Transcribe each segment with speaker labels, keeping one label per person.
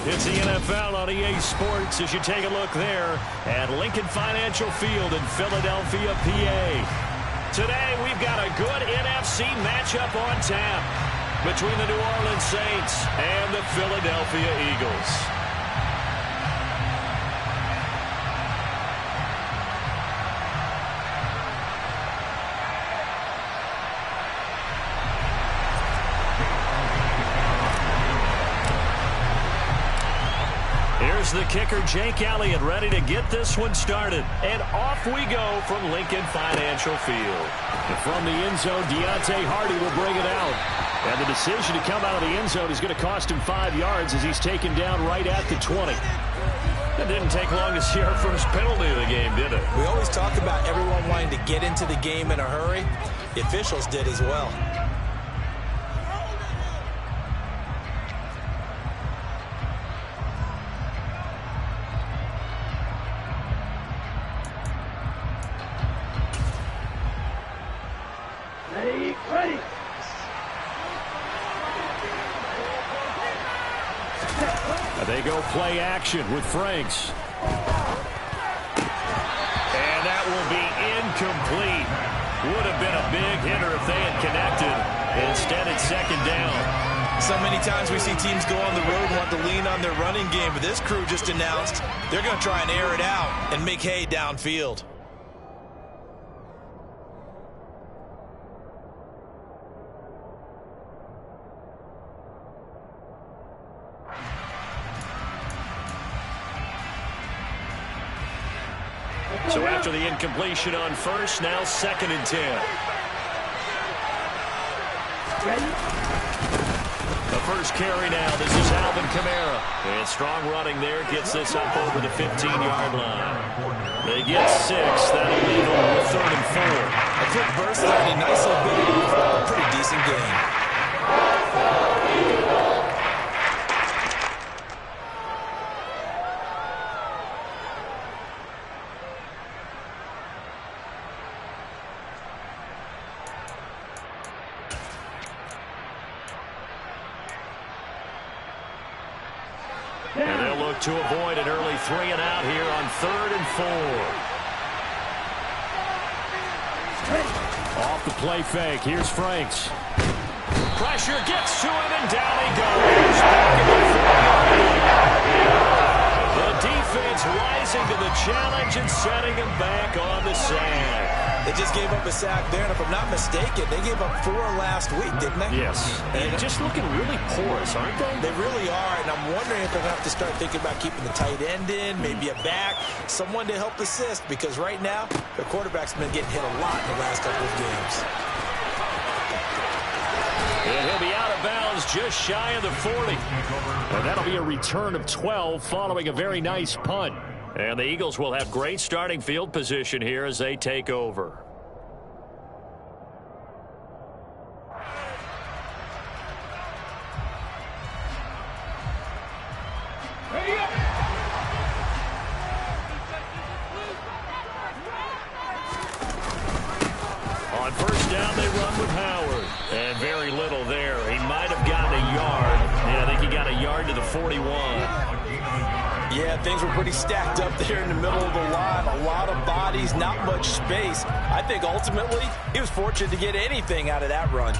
Speaker 1: It's the NFL on EA Sports as you take a look there at Lincoln Financial Field in Philadelphia, PA. Today, we've got a good NFC matchup on tap between the New Orleans Saints and the Philadelphia Eagles. Here's the kicker, Jake Elliott, ready to get this one started. And off we go from Lincoln Financial Field. And from the end zone, Deontay Hardy will bring it out. And the decision to come out of the end zone is going to cost him 5 yards as he's taken down right at the 20. It didn't take long to see our first penalty of the game, did it?
Speaker 2: We always talk about everyone wanting to get into the game in a hurry. The officials did as well.
Speaker 3: Ready.
Speaker 1: They go play action with Franks. And that will be incomplete. Would have been a big hitter if they had connected. Instead, it's second down.
Speaker 2: So many times we see teams go on the road and want to lean on their running game, but this crew just announced they're going to try and air it out and make hay downfield.
Speaker 1: So after the incompletion on first, now 2nd and 10. The first carry now. This is Alvin Kamara. And strong running there. Gets this up over the 15-yard line. They get 6. That'll leave them with 3rd and 4.
Speaker 2: A quick burst there and a nice little bit of a pretty decent game.
Speaker 1: And they'll look to avoid an early 3 and out here on 3rd and 4. Off the play fake. Here's Franks. Pressure gets to him, and down he goes. Back in the 4-yard line. The defense rising to the challenge and setting him back on the sack.
Speaker 2: They just gave up a sack there, and if I'm not mistaken, they gave up 4 last week, didn't they?
Speaker 1: Yes. And just looking really porous, aren't they?
Speaker 2: They really are, and I'm wondering if they're going to have to start thinking about keeping the tight end in, maybe a back, someone to help assist, because right now, their quarterback's been getting hit a lot in the last couple of games.
Speaker 1: And he'll be out of bounds just shy of the 40. And that'll be a return of 12 following a very nice punt. And the Eagles will have great starting field position here as they take over. On first down, they run with Howard. And very little there. He might have gotten a yard. Yeah, I think he got a yard to the 41.
Speaker 2: Yeah, things were pretty stacked up there in the middle of the line. A lot of bodies, not much space. I think ultimately he was fortunate to get anything out of that run.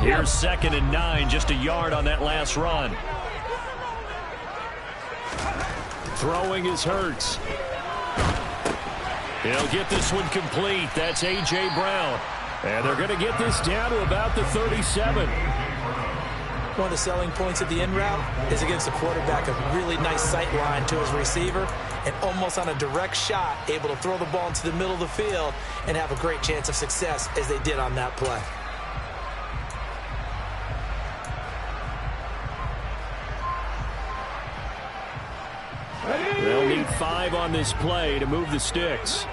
Speaker 1: Here's 2nd and 9, just a yard on that last run. Throwing is Hurts. He'll get this one complete. That's A.J. Brown. And they're going to get this down to about the 37.
Speaker 2: One of the selling points of the in route is against the quarterback, a really nice sight line to his receiver, and almost on a direct shot, able to throw the ball into the middle of the field and have a great chance of success as they did on that play.
Speaker 1: They'll need 5 on this play to move the sticks.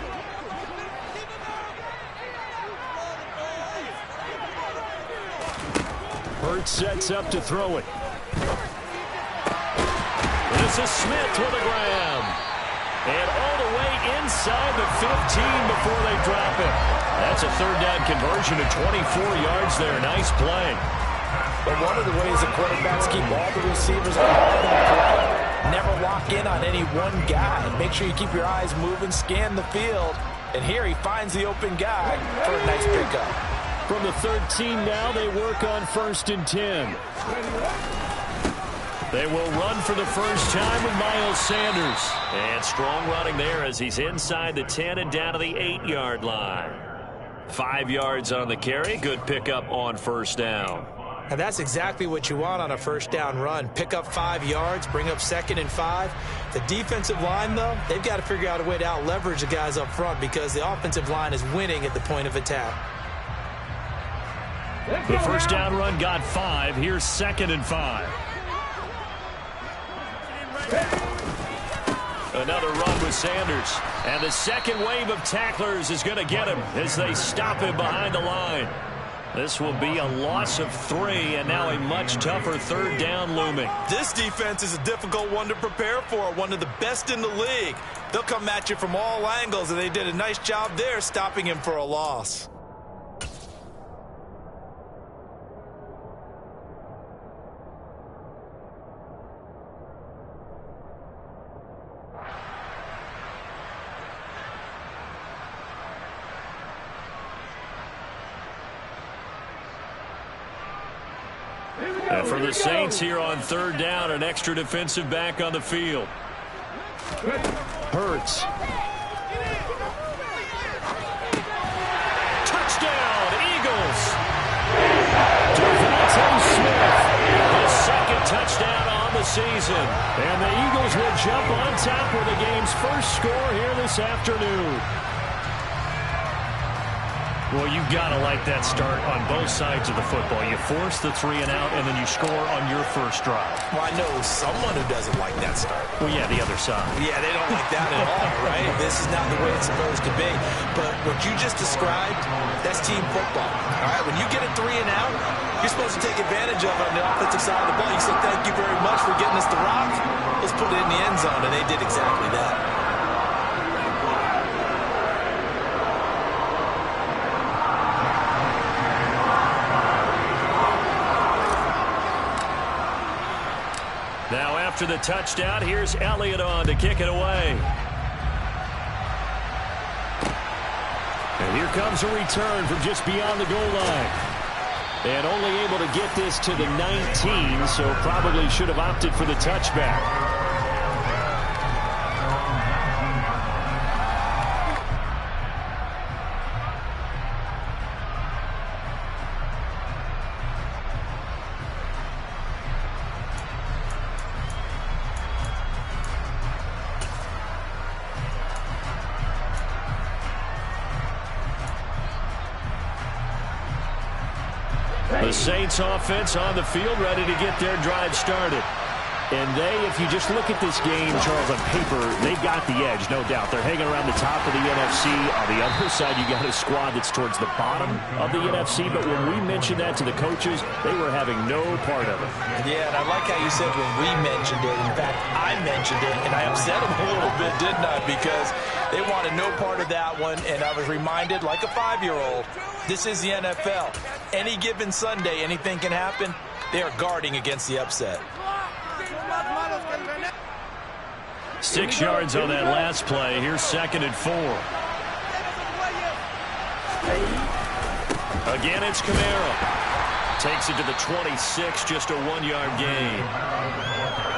Speaker 1: Hurts sets up to throw it. This is Smith with a grab. And all the way inside the 15 before they drop it. That's a 3rd down conversion to 24 yards there. Nice play.
Speaker 2: But one of the ways the quarterbacks keep all the receivers on play, never lock in on any one guy. Make sure you keep your eyes moving, scan the field. And here he finds the open guy for a nice pickup.
Speaker 1: From the 13 now, they work on 1st and 10. They will run for the first time with Miles Sanders. And strong running there as he's inside the 10 and down to the 8-yard line. 5 yards on the carry. Good pickup on 1st down.
Speaker 2: And that's exactly what you want on a 1st down run. Pick up 5 yards, bring up 2nd and 5. The defensive line, though, they've got to figure out a way to out-leverage the guys up front because the offensive line is winning at the point of attack.
Speaker 1: The 1st down run got 5. Here's 2nd and 5. Another run with Sanders. And the second wave of tacklers is going to get him as they stop him behind the line. This will be a loss of 3, and now a much tougher 3rd down looming.
Speaker 2: This defense is a difficult one to prepare for, one of the best in the league. They'll come at you from all angles, and they did a nice job there stopping him for a loss.
Speaker 1: And for the Saints here on 3rd down, an extra defensive back on the field. Hurts. Touchdown, Eagles. Devontae Smith, his 2nd touchdown on the season. And the Eagles will jump on top with the game's first score here this afternoon. Well, you've got to like that start on both sides of the football. You force the 3 and out, and then you score on your first drive.
Speaker 2: Well, I know someone who doesn't like that start.
Speaker 1: Well, yeah, the other side.
Speaker 2: Yeah, they don't like that at all, right? This is not the way it's supposed to be. But what you just described, that's team football. All right, when you get a 3 and out, you're supposed to take advantage of it on the offensive side of the ball. You say, thank you very much for getting us the rock. Let's put it in the end zone, and they did exactly that.
Speaker 1: Now after the touchdown, here's Elliott on to kick it away. And here comes a return from just beyond the goal line. And only able to get this to the 19, so probably should have opted for the touchback. The Saints offense on the field, ready to get their drive started. And they, if you just look at this game, Charles, on paper, they've got the edge, no doubt. They're hanging around the top of the NFC. On the other side, you got a squad that's towards the bottom of the NFC. But when we mentioned that to the coaches, they were having no part of it.
Speaker 2: Yeah, and I like how you said when we mentioned it. In fact, I mentioned it, and I upset them a little bit, didn't I? Because they wanted no part of that one, and I was reminded, like a 5-year-old, this is the NFL. Any given Sunday, anything can happen. They are guarding against the upset.
Speaker 1: 6 yards on that last play. Here's 2nd and 4. Again, it's Kamara. Takes it to the 26, just a 1-yard gain.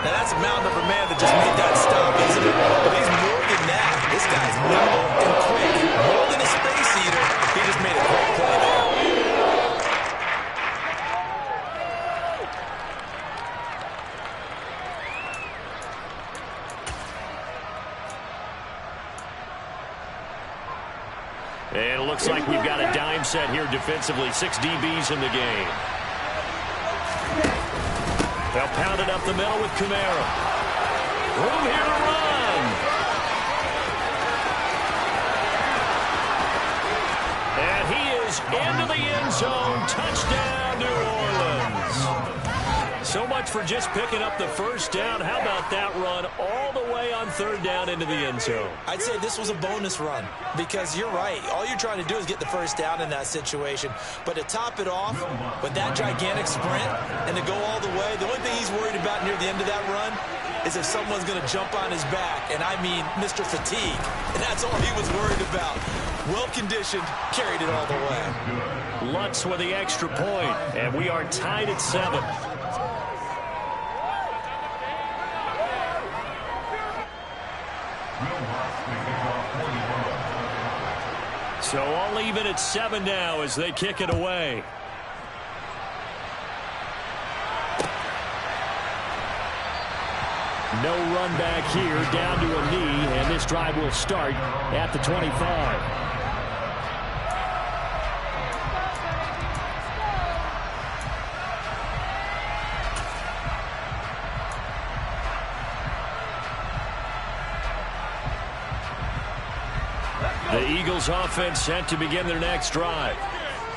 Speaker 2: Now, that's a mound of a man that just made that stop, isn't it? But he's more than that. This guy's nimble and quick. More than a space eater. He just made a great play there.
Speaker 1: And it looks like we've got a dime set here defensively. 6 DBs in the game. They'll pound it up the middle with Kamara. Room here to run. And he is into the end zone. Touchdown, New Orleans. So much for just picking up the first down. How about that run all the way on third down into the end zone.
Speaker 2: I'd say this was a bonus run because you're right. All you're trying to do is get the first down in that situation. But to top it off with that gigantic sprint and to go all the way, the only thing he's worried about near the end of that run is if someone's going to jump on his back. And I mean Mr. Fatigue. And that's all he was worried about. Well-conditioned, carried it all the way.
Speaker 1: Lutz with the extra point, and we are tied at 7. So all even at 7 now as they kick it away. No run back here, down to a knee, and this drive will start at the 25. The Eagles offense set to begin their next drive.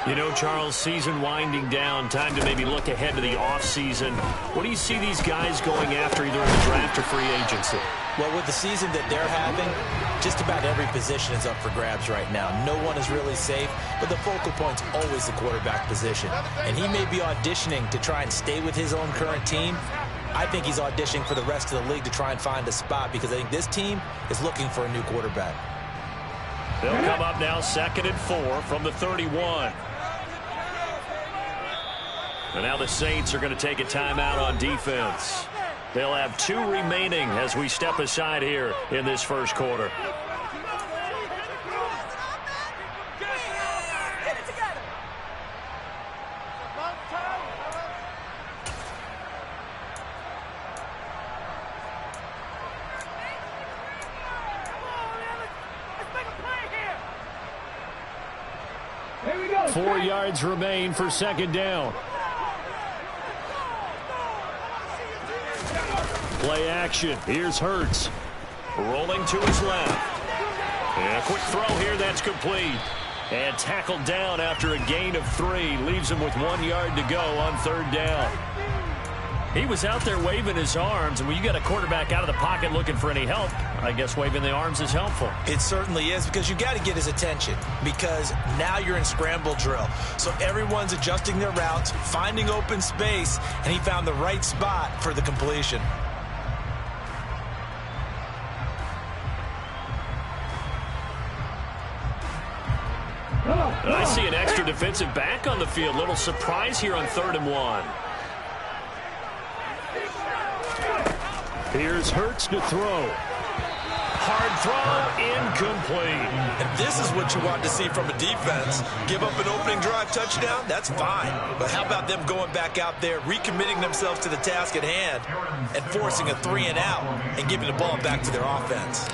Speaker 1: You know, Charles, season winding down, time to maybe look ahead to the offseason. What do you see these guys going after either in the draft or free agency?
Speaker 2: Well, with the season that they're having, just about every position is up for grabs right now. No one is really safe, but the focal point's always the quarterback position. And he may be auditioning to try and stay with his own current team. I think he's auditioning for the rest of the league to try and find a spot because I think this team is looking for a new quarterback.
Speaker 1: They'll come up now 2nd and 4 from the 31. And now the Saints are going to take a timeout on defense. They'll have 2 remaining as we step aside here in this first quarter.
Speaker 3: Here we go.
Speaker 1: 4 yards remain for 2nd down. Play action. Here's Hurts. Rolling to his left. And a quick throw here. That's complete. And tackled down after a gain of 3. Leaves him with 1 yard to go on 3rd down. He was out there waving his arms, and when you got a quarterback out of the pocket looking for any help, I guess waving the arms is helpful.
Speaker 2: It certainly is, because you got to get his attention, because now you're in scramble drill. So everyone's adjusting their routes, finding open space, and he found the right spot for the completion.
Speaker 1: I see an extra defensive back on the field. Little surprise here on 3rd and 1. Here's Hurts to throw. Hard throw, incomplete.
Speaker 2: And this is what you want to see from a defense. Give up an opening drive touchdown, that's fine. But how about them going back out there, recommitting themselves to the task at hand, and forcing a 3-and-out and giving the ball back to their offense.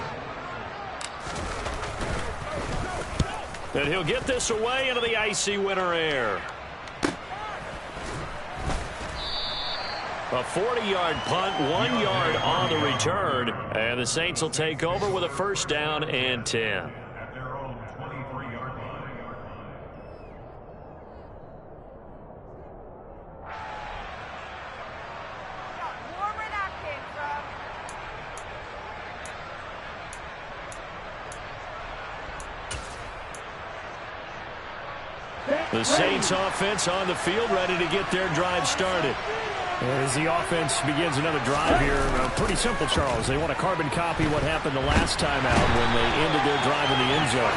Speaker 1: And he'll get this away into the icy winter air. A 40-yard punt, 1 yard on the return. And the Saints will take over with a 1st down and 10. The Saints offense on the field, ready to get their drive started. As the offense begins another drive here, pretty simple, Charles. They want to carbon copy what happened the last time out when they ended their drive in the end zone.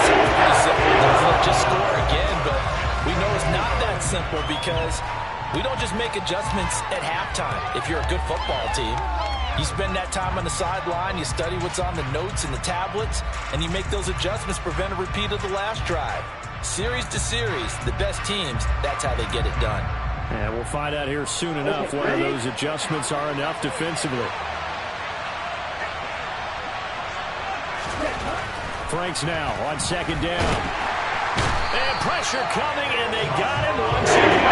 Speaker 2: Pretty simple. They'll just score again, but we know it's not that simple because we don't just make adjustments at halftime if you're a good football team. You spend that time on the sideline, you study what's on the notes and the tablets, and you make those adjustments, prevent a repeat of the last drive. Series to series, the best teams, that's how they get it done.
Speaker 1: And we'll find out here soon enough whether those adjustments are enough defensively. Franks now on 2nd down. And pressure coming, and they got him once again.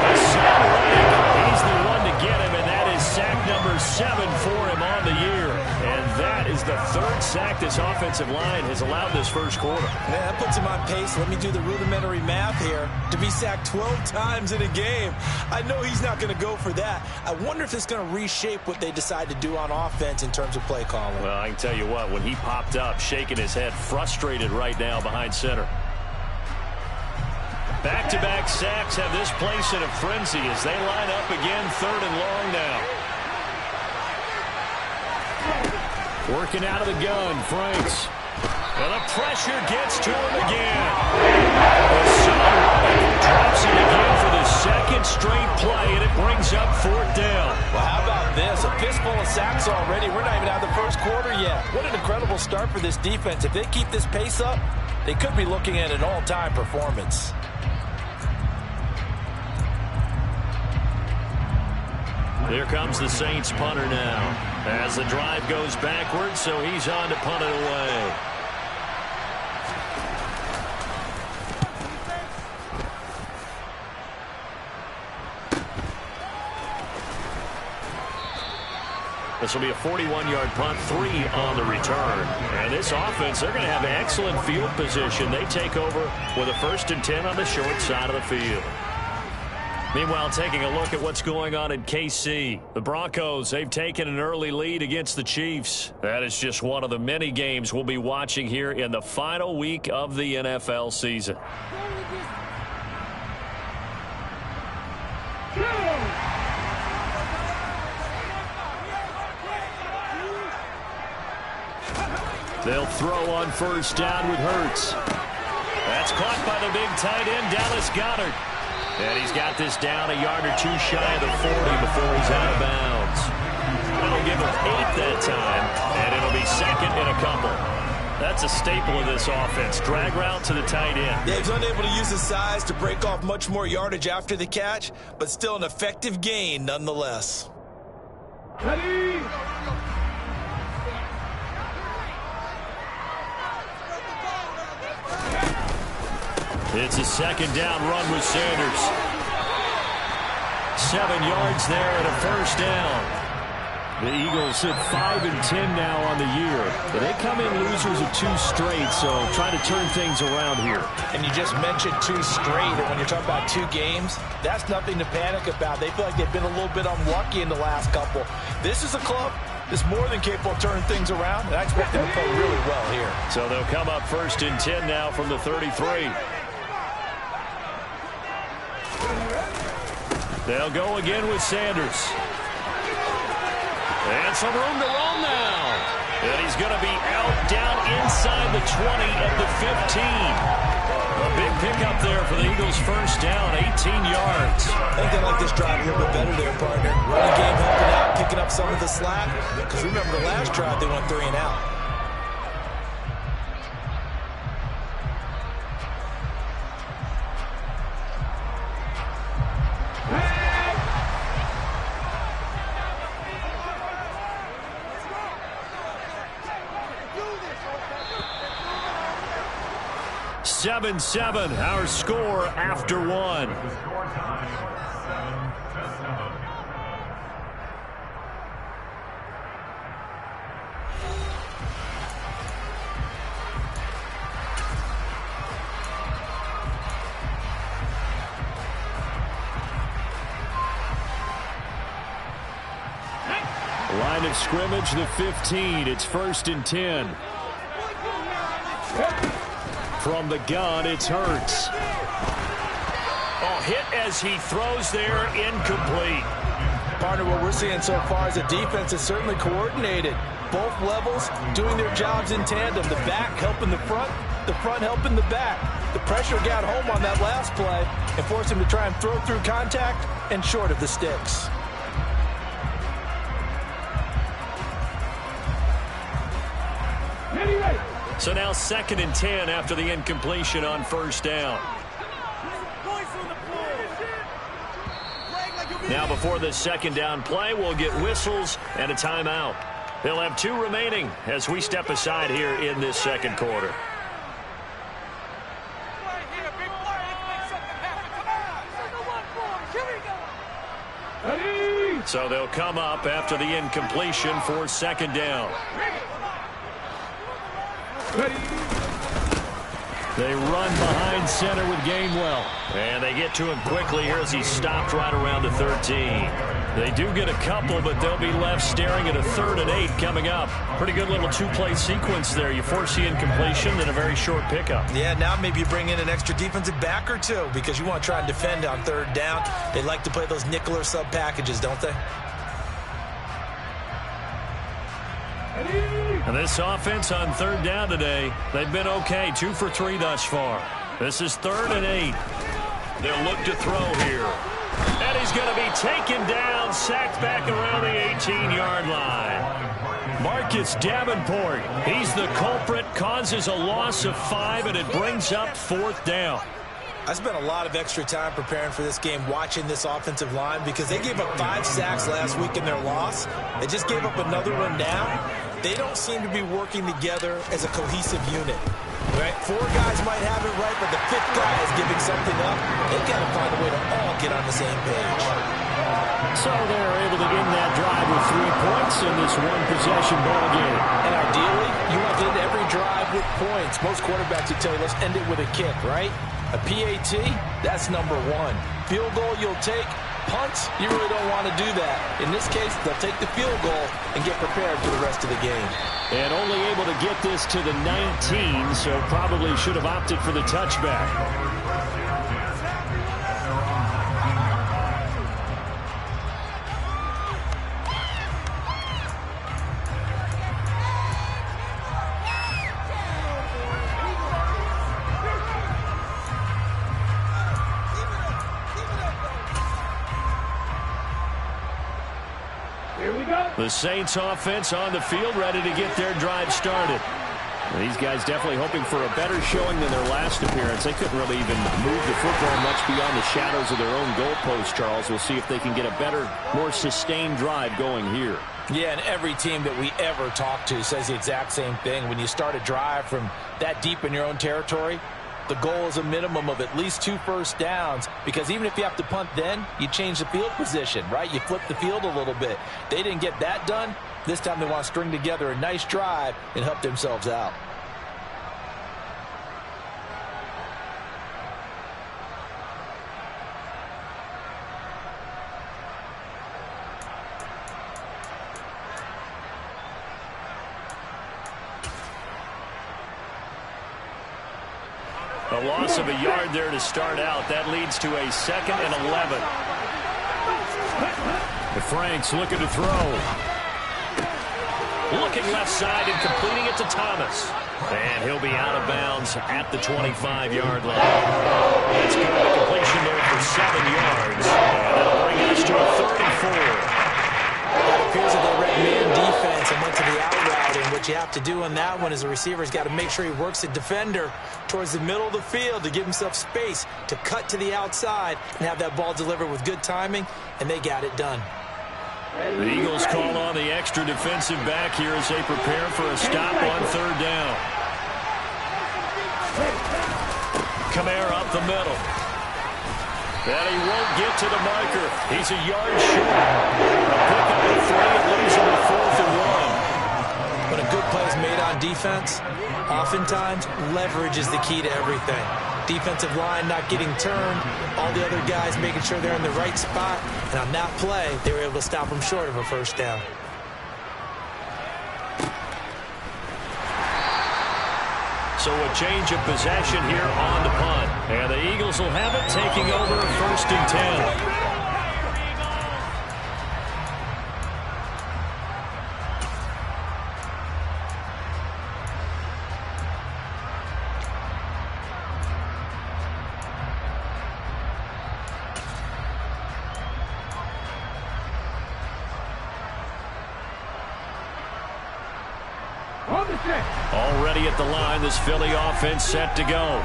Speaker 1: Hassan Reddick, he's the one to get him, and that is sack number 7 for him on the year. And that is the third sack this offensive line has allowed this first quarter.
Speaker 2: Man, that puts him on pace. Let me do the rudimentary math here. To be sacked 12 times in a game, I know he's not going to go for that. I wonder if it's going to reshape what they decide to do on offense in terms of play calling.
Speaker 1: Well, I can tell you what, when he popped up, shaking his head, frustrated right now behind center. Back-to-back sacks have this place in a frenzy as they line up again, 3rd and long now. Working out of the gun, Franks. And the pressure gets to him again. Drops it again for the second straight play, and it brings up 4th down.
Speaker 2: Well, how about this? A fistful of sacks already. We're not even out of the first quarter yet. What an incredible start for this defense. If they keep this pace up, they could be looking at an all-time performance.
Speaker 1: Here comes the Saints punter now. As the drive goes backwards, so he's on to punt it away. This will be a 41-yard punt, 3 on the return. And this offense, they're going to have excellent field position. They take over with a 1st and 10 on the short side of the field. Meanwhile, taking a look at what's going on in KC. The Broncos, they've taken an early lead against the Chiefs. That is just one of the many games we'll be watching here in the final week of the NFL season. They'll throw on 1st down with Hurts. That's caught by the big tight end, Dallas Goedert. And he's got this down a yard or 2 shy of the 40 before he's out of bounds. That'll give him 8 that time, and it'll be 2nd and a couple. That's a staple of this offense. Drag route to the tight end.
Speaker 2: Yeah, he's unable to use his size to break off much more yardage after the catch, but still an effective gain nonetheless.
Speaker 3: Ready?
Speaker 1: It's a 2nd down run with Sanders. 7 yards there and a 1st down. The Eagles sit 5 and 10 now on the year. But they come in losers of 2 straight, so trying to turn things around here.
Speaker 2: And you just mentioned 2 straight, and when you're talking about 2 games, that's nothing to panic about. They feel like they've been a little bit unlucky in the last couple. This is a club that's more than capable of turning things around, and I expect them to play really well here.
Speaker 1: So they'll come up 1st and 10 now from the 33. They'll go again with Sanders. And some room to roam now. And he's going to be out down inside the 20 at the 15. A big pickup there for the Eagles' 1st down, 18 yards.
Speaker 2: I think they like this drive a little bit better there, partner. Running game helping out, picking up some of the slack. Because remember, the last drive they went 3 and out.
Speaker 1: Seven, our score after 1. Line of scrimmage, the 15. It's 1st and 10. From the gun, it's Hurts. Oh, hit as he throws there, incomplete.
Speaker 2: Partner, what we're seeing so far is a defense is certainly coordinated. Both levels doing their jobs in tandem. The back helping the front helping the back. The pressure got home on that last play and forced him to try and throw through contact and short of the sticks.
Speaker 1: So now 2nd and 10 after the incompletion on 1st down. Now before the 2nd down play, we'll get whistles and a timeout. They'll have 2 remaining as we step aside here in this 2nd quarter. So they'll come up after the incompletion for 2nd down.
Speaker 3: Ready.
Speaker 1: They run behind center with Gainwell. And they get to him quickly here as he's stopped right around the 13. They do get a couple, but they'll be left staring at a 3rd and 8 coming up. Pretty good little two-play sequence there. You force the incompletion, then a very short pickup.
Speaker 2: Yeah, now maybe you bring in an extra defensive back or two because you want to try and defend on 3rd down. They like to play those nickel or sub packages, don't they?
Speaker 1: And this offense on 3rd down today, they've been okay. 2 for 3 thus far. This is 3rd and 8. They'll look to throw here. And he's going to be taken down, sacked back around the 18-yard line. Marcus Davenport, he's the culprit, causes a loss of 5, and it brings up 4th down.
Speaker 2: I spent a lot of extra time preparing for this game watching this offensive line because they gave up 5 sacks last week in their loss. They just gave up another one now. They don't seem to be working together as a cohesive unit. Right? 4 guys might have it right, but the 5th guy is giving something up. They've got to find a way to all get on the same page.
Speaker 1: So they're able to end that drive with 3 points in this one-possession ball game.
Speaker 2: And ideally, you want to end every drive with points. Most quarterbacks would tell you, let's end it with a kick, right? A PAT, that's number 1. Field goal you'll take. Punts, you really don't want to do that. In this case, they'll take the field goal and get prepared for the rest of the game.
Speaker 1: And only able to get this to the 19, so probably should have opted for the touchback. The Saints offense on the field, ready to get their drive started. These guys definitely hoping for a better showing than their last appearance. They couldn't really even move the football much beyond the shadows of their own goalpost, Charles. We'll see if they can get a better, more sustained drive going here.
Speaker 2: Yeah, and every team that we ever talk to says the exact same thing. When you start a drive from that deep in your own territory, the goal is a minimum of at least 2 first downs, because even if you have to punt then, you change the field position, right? You flip the field a little bit. They didn't get that done. This time they want to string together a nice drive and help themselves out.
Speaker 1: A loss of a yard there to start out. That leads to a 2nd and 11. Franks looking to throw. Looking left side and completing it to Thomas. And he'll be out of bounds at the 25-yard line. That's good. The completion there for 7 yards. And that'll bring us to a 3rd and 4.
Speaker 2: It appears that they read man defense and went to the out route, and what you have to do on that one is the receiver's got to make sure he works the defender towards the middle of the field to give himself space to cut to the outside and have that ball delivered with good timing, and they got it done.
Speaker 1: The Eagles call on the extra defensive back here as they prepare for a stop on 3rd down. Kamara up the middle. And he won't get to the marker. He's a yard short. A pickup of 3, it leaves him with 4th and 1.
Speaker 2: When a good play is made on defense, oftentimes leverage is the key to everything. Defensive line not getting turned, all the other guys making sure they're in the right spot, and on that play, they were able to stop them short of a first down.
Speaker 1: So a change of possession here on the punt. And the Eagles will have it, taking over 1st and 10. Already at the line, this Philly offense set to go.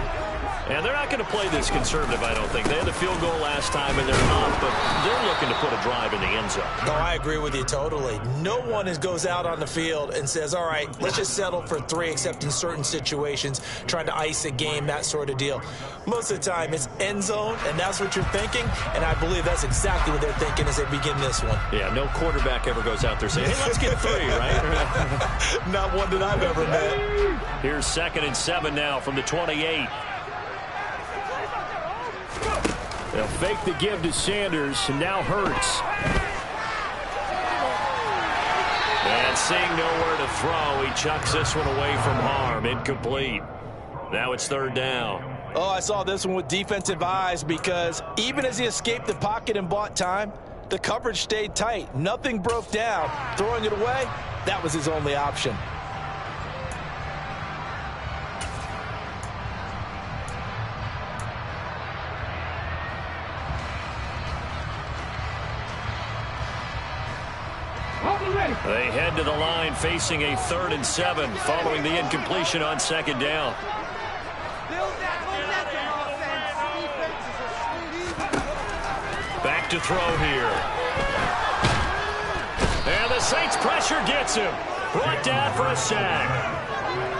Speaker 1: And they're not going to play this conservative, I don't think. They had the field goal last time, and they're up, but they're looking to put a drive in the end zone.
Speaker 2: No, I agree with you totally. No one goes out on the field and says, all right, let's just settle for 3, except in certain situations, trying to ice a game, that sort of deal. Most of the time, it's end zone, and that's what you're thinking, and I believe that's exactly what they're thinking as they begin this one.
Speaker 1: Yeah, no quarterback ever goes out there saying, hey, let's get 3, right?
Speaker 2: Not one that I've ever met.
Speaker 1: Here's 2nd and 7 now from the 28. They'll fake the give to Sanders, and now Hurts. And seeing nowhere to throw, he chucks this one away from harm. Incomplete. Now it's 3rd down.
Speaker 2: Oh, I saw this one with defensive eyes because even as he escaped the pocket and bought time, the coverage stayed tight. Nothing broke down. Throwing it away, that was his only option.
Speaker 1: They head to the line facing a 3rd and 7 following the incompletion on 2nd down. Back to throw here. And the Saints pressure gets him. Brought down for a sack.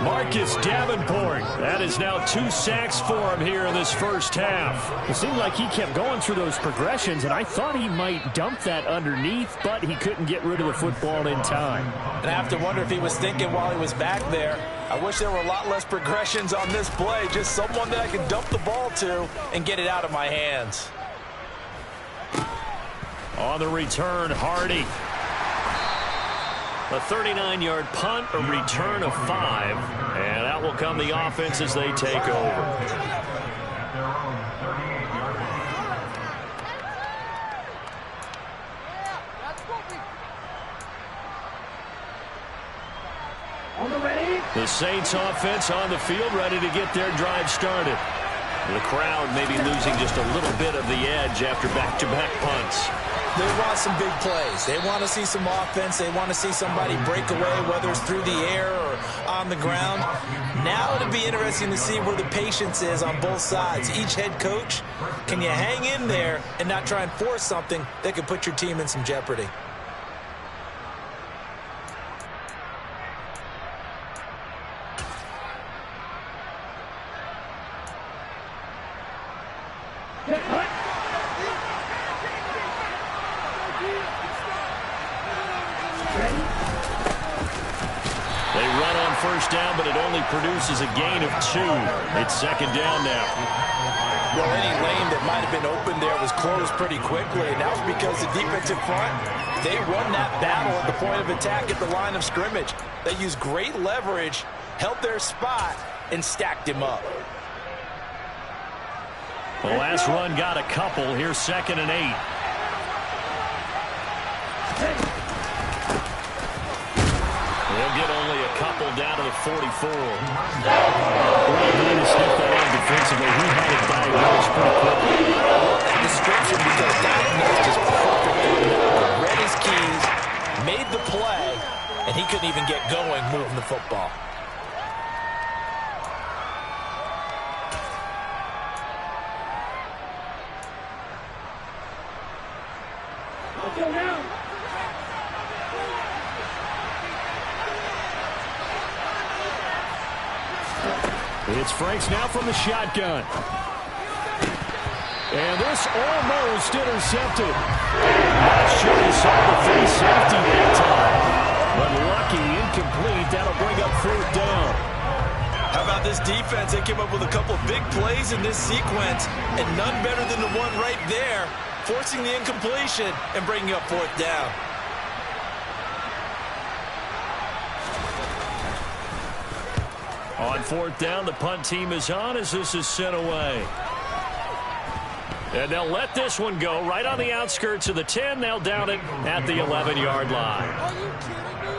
Speaker 1: Marcus Davenport. That is now 2 sacks for him here in this first half.
Speaker 4: It seemed like he kept going through those progressions, and I thought he might dump that underneath, but he couldn't get rid of the football in time.
Speaker 2: And I have to wonder if he was thinking while he was back there, I wish there were a lot less progressions on this play, just someone that I could dump the ball to and get it out of my hands.
Speaker 1: On the return, Hardy. A 39-yard punt, a return of 5, and out will come the offense as they take over. The Saints offense on the field, ready to get their drive started. The crowd maybe losing just a little bit of the edge after back-to-back punts.
Speaker 2: They want some big plays. They want to see some offense. They want to see somebody break away, whether it's through the air or on the ground. Now it'll be interesting to see where the patience is on both sides. Each head coach, can you hang in there and not try and force something that could put your team in some jeopardy?
Speaker 1: They run on first down, but it only produces a gain of 2. It's 2nd down now.
Speaker 2: Well, any lane that might have been open there was closed pretty quickly, and that was because the defensive front, they won that battle at the point of attack at the line of scrimmage. They used great leverage, held their spot, and stacked him up.
Speaker 1: The last run got a couple. Here's 2nd and 8. They'll get only a couple down to the 44.
Speaker 4: Well, trying to sniff that out defensively. He had it diagnosed pretty quickly.
Speaker 2: That description, because diagnosed is perfect. Read his keys, made the play, and he couldn't even get going moving the football.
Speaker 4: It's Franks now from the shotgun. And this almost intercepted. Not sure he saw the free safety that time. But lucky, incomplete. That'll bring up 4th down.
Speaker 2: How about this defense? They came up with a couple of big plays in this sequence, and none better than the one right there, forcing the incompletion and bringing up 4th down.
Speaker 1: On 4th down, the punt team is on as this is sent away. And they'll let this one go right on the outskirts of the 10. They'll down it at the 11-yard line.
Speaker 5: Are you kidding me?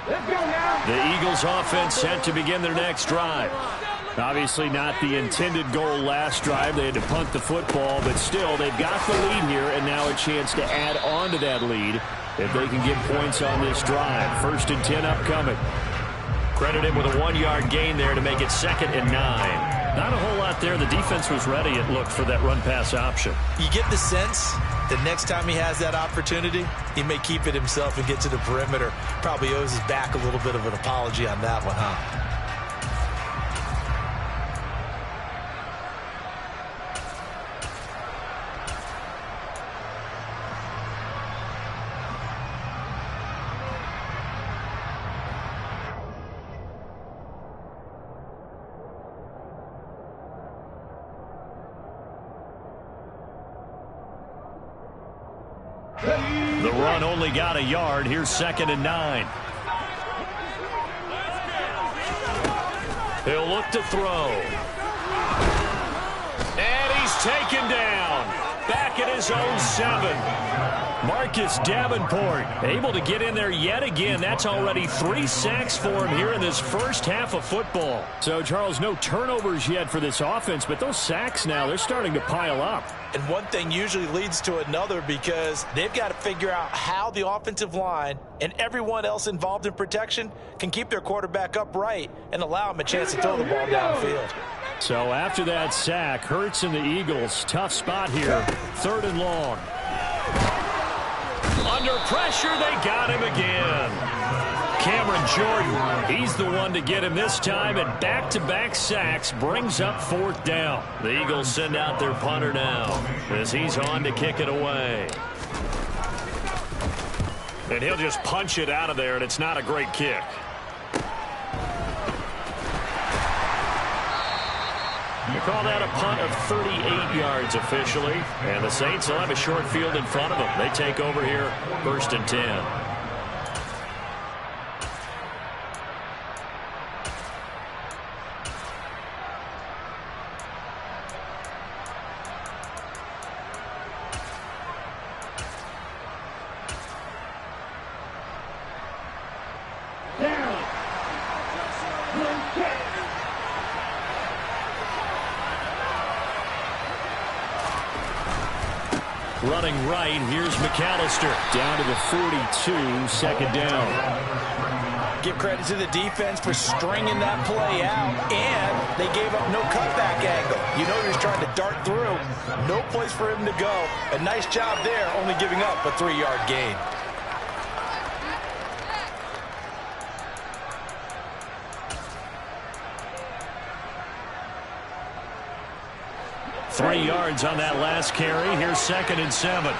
Speaker 3: Let's go now.
Speaker 1: The Eagles offense set to begin their next drive. Obviously not the intended goal last drive. They had to punt the football, but still, they've got the lead here, and now a chance to add on to that lead if they can get points on this drive. 1st and 10 upcoming. Credited with a 1-yard gain there to make it 2nd and 9. Not a whole lot there. The defense was ready, it looked, for that run-pass option.
Speaker 2: You get the sense that next time he has that opportunity, he may keep it himself and get to the perimeter. Probably owes his back a little bit of an apology on that one, huh?
Speaker 1: The run only got a yard. Here's 2nd and 9. He'll look to throw. And he's taken down. Back at his own 7. Marcus Davenport able to get in there yet again. That's already 3 sacks for him here in this first half of football. So, Charles, no turnovers yet for this offense, but those sacks now, they're starting to pile up.
Speaker 2: And one thing usually leads to another because they've got to figure out how the offensive line and everyone else involved in protection can keep their quarterback upright and allow him a chance to throw the ball downfield.
Speaker 1: So after that sack, Hurts and the Eagles, tough spot here, 3rd and long. Under pressure, they got him again. Cameron Jordan, he's the one to get him this time, and back-to-back sacks brings up 4th down. The Eagles send out their punter now as he's on to kick it away. And he'll just punch it out of there, and it's not a great kick. We call that a punt of 38 yards officially. And the Saints will have a short field in front of them. They take over here, 1st and 10. Running right, here's McAllister. Down to the 42, 2nd down.
Speaker 2: Give credit to the defense for stringing that play out, and they gave up no cutback angle. You know he was trying to dart through. No place for him to go. A nice job there, only giving up a 3-yard gain.
Speaker 1: Three yards on that last carry. Here's 2nd and 7.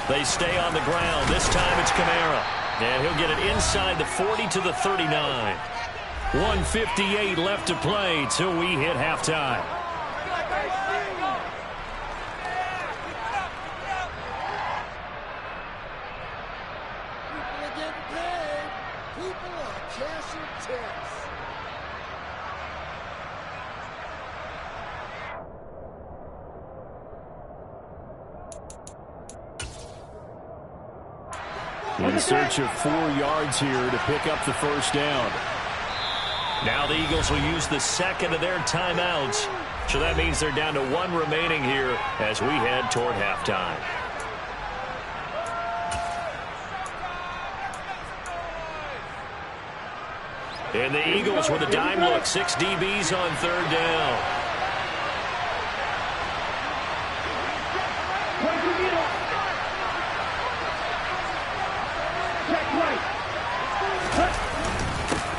Speaker 1: They stay on the ground. This time it's Kamara. And he'll get it inside the 40 to the 39. 1:58 left to play till we hit halftime. In search of 4 yards here to pick up the 1st down. Now the Eagles will use the 2nd of their timeouts. So that means they're down to 1 remaining here as we head toward halftime. And the Eagles with a dime look. 6 DBs on 3rd down.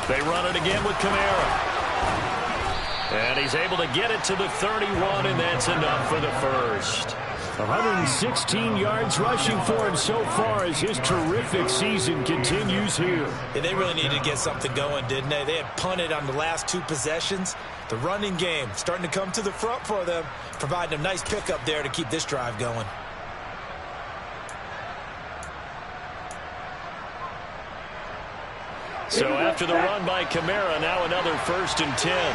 Speaker 1: They run it again with Kamara. And he's able to get it to the 31, and that's enough for the first. 116 yards rushing for him so far as his terrific season continues here.
Speaker 2: Yeah, they really needed to get something going, didn't they? They had punted on the last 2 possessions. The running game starting to come to the front for them, providing a nice pickup there to keep this drive going.
Speaker 1: So after the run by Kamara, now another 1st and 10.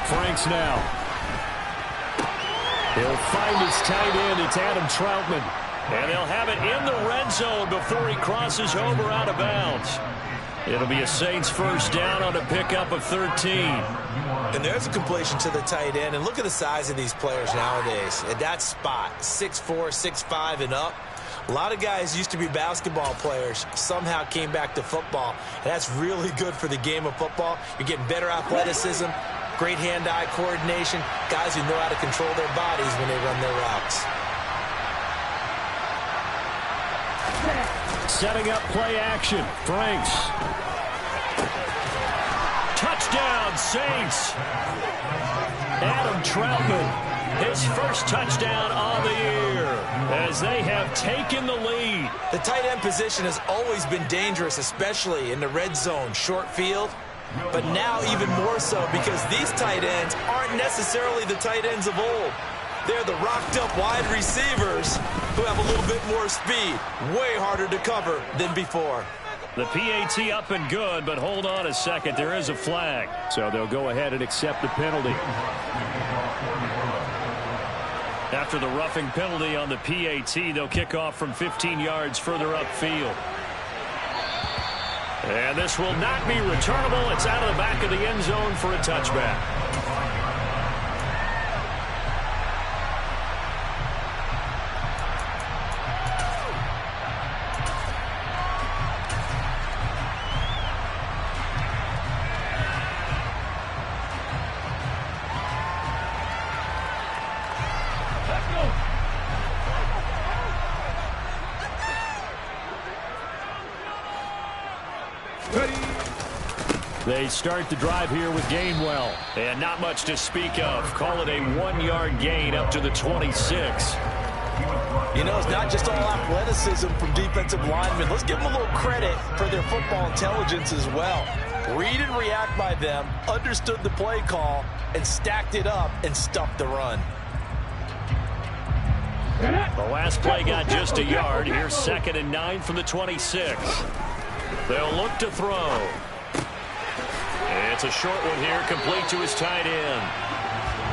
Speaker 1: Franks now. He'll find his tight end. It's Adam Troutman. And they'll have it in the red zone before he crosses over out of bounds. It'll be a Saints first down on a pickup of 13.
Speaker 2: And there's a completion to the tight end. And look at the size of these players nowadays. At that spot, 6'4", 6'5", and up. A lot of guys used to be basketball players, somehow came back to football. And that's really good for the game of football. You're getting better athleticism, great hand-eye coordination, guys who know how to control their bodies when they run their routes.
Speaker 1: Setting up play action. Franks. Touchdown, Saints. Adam Troutman, his first touchdown on the year as they have taken the lead.
Speaker 2: The tight end position has always been dangerous, especially in the red zone, short field. But now even more so because these tight ends aren't necessarily the tight ends of old. They're the rocked-up wide receivers who have a little bit more speed. Way harder to cover than before.
Speaker 1: The PAT up and good, but hold on a second. There is a flag. So they'll go ahead and accept the penalty. After the roughing penalty on the PAT, they'll kick off from 15 yards further upfield. And this will not be returnable. It's out of the back of the end zone for a touchback. They start the drive here with Gainwell. And not much to speak of. Call it a 1-yard gain up to the 26.
Speaker 2: You know, it's not just all athleticism from defensive linemen. Let's give them a little credit for their football intelligence as well. Read and react by them, understood the play call, and stacked it up and stuffed the run.
Speaker 1: The last play got just a yard. Here's 2nd and 9 from the 26. They'll look to throw. It's a short one here, complete to his tight end.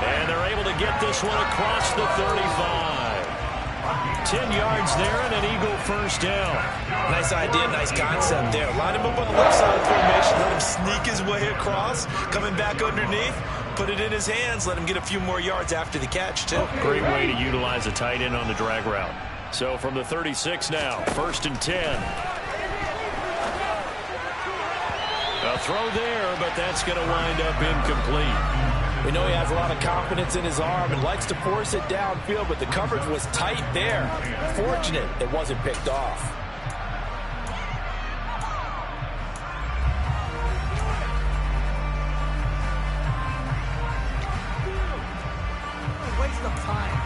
Speaker 1: And they're able to get this one across the 35. 10 yards there and an Eagle first down.
Speaker 2: Nice idea, nice concept there. Line him up on the left side of the formation, let him sneak his way across, coming back underneath, put it in his hands, let him get a few more yards after the catch, too.
Speaker 1: Great way to utilize a tight end on the drag route. So from the 36 now, 1st and 10. A throw there, but that's going to wind up incomplete.
Speaker 2: We know he has a lot of confidence in his arm and likes to force it downfield, but the coverage was tight there. Fortunate it wasn't picked off.
Speaker 5: Waste of time.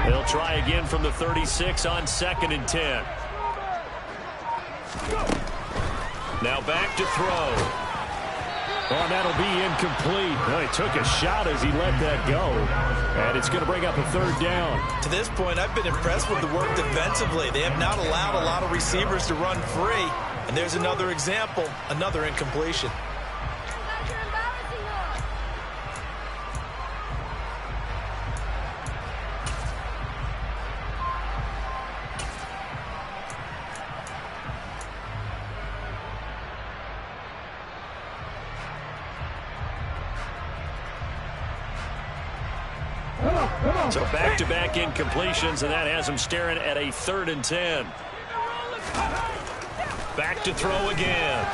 Speaker 1: They'll try again from the 36 on 2nd and 10. Now back to throw. Oh, that'll be incomplete. Well, he took a shot as he let that go. And it's going to bring up a 3rd down.
Speaker 2: To this point, I've been impressed with the work defensively. They have not allowed a lot of receivers to run free. And there's another example, another incompletion.
Speaker 1: So back-to-back incompletions, and that has him staring at a 3rd and 10. Back to throw again.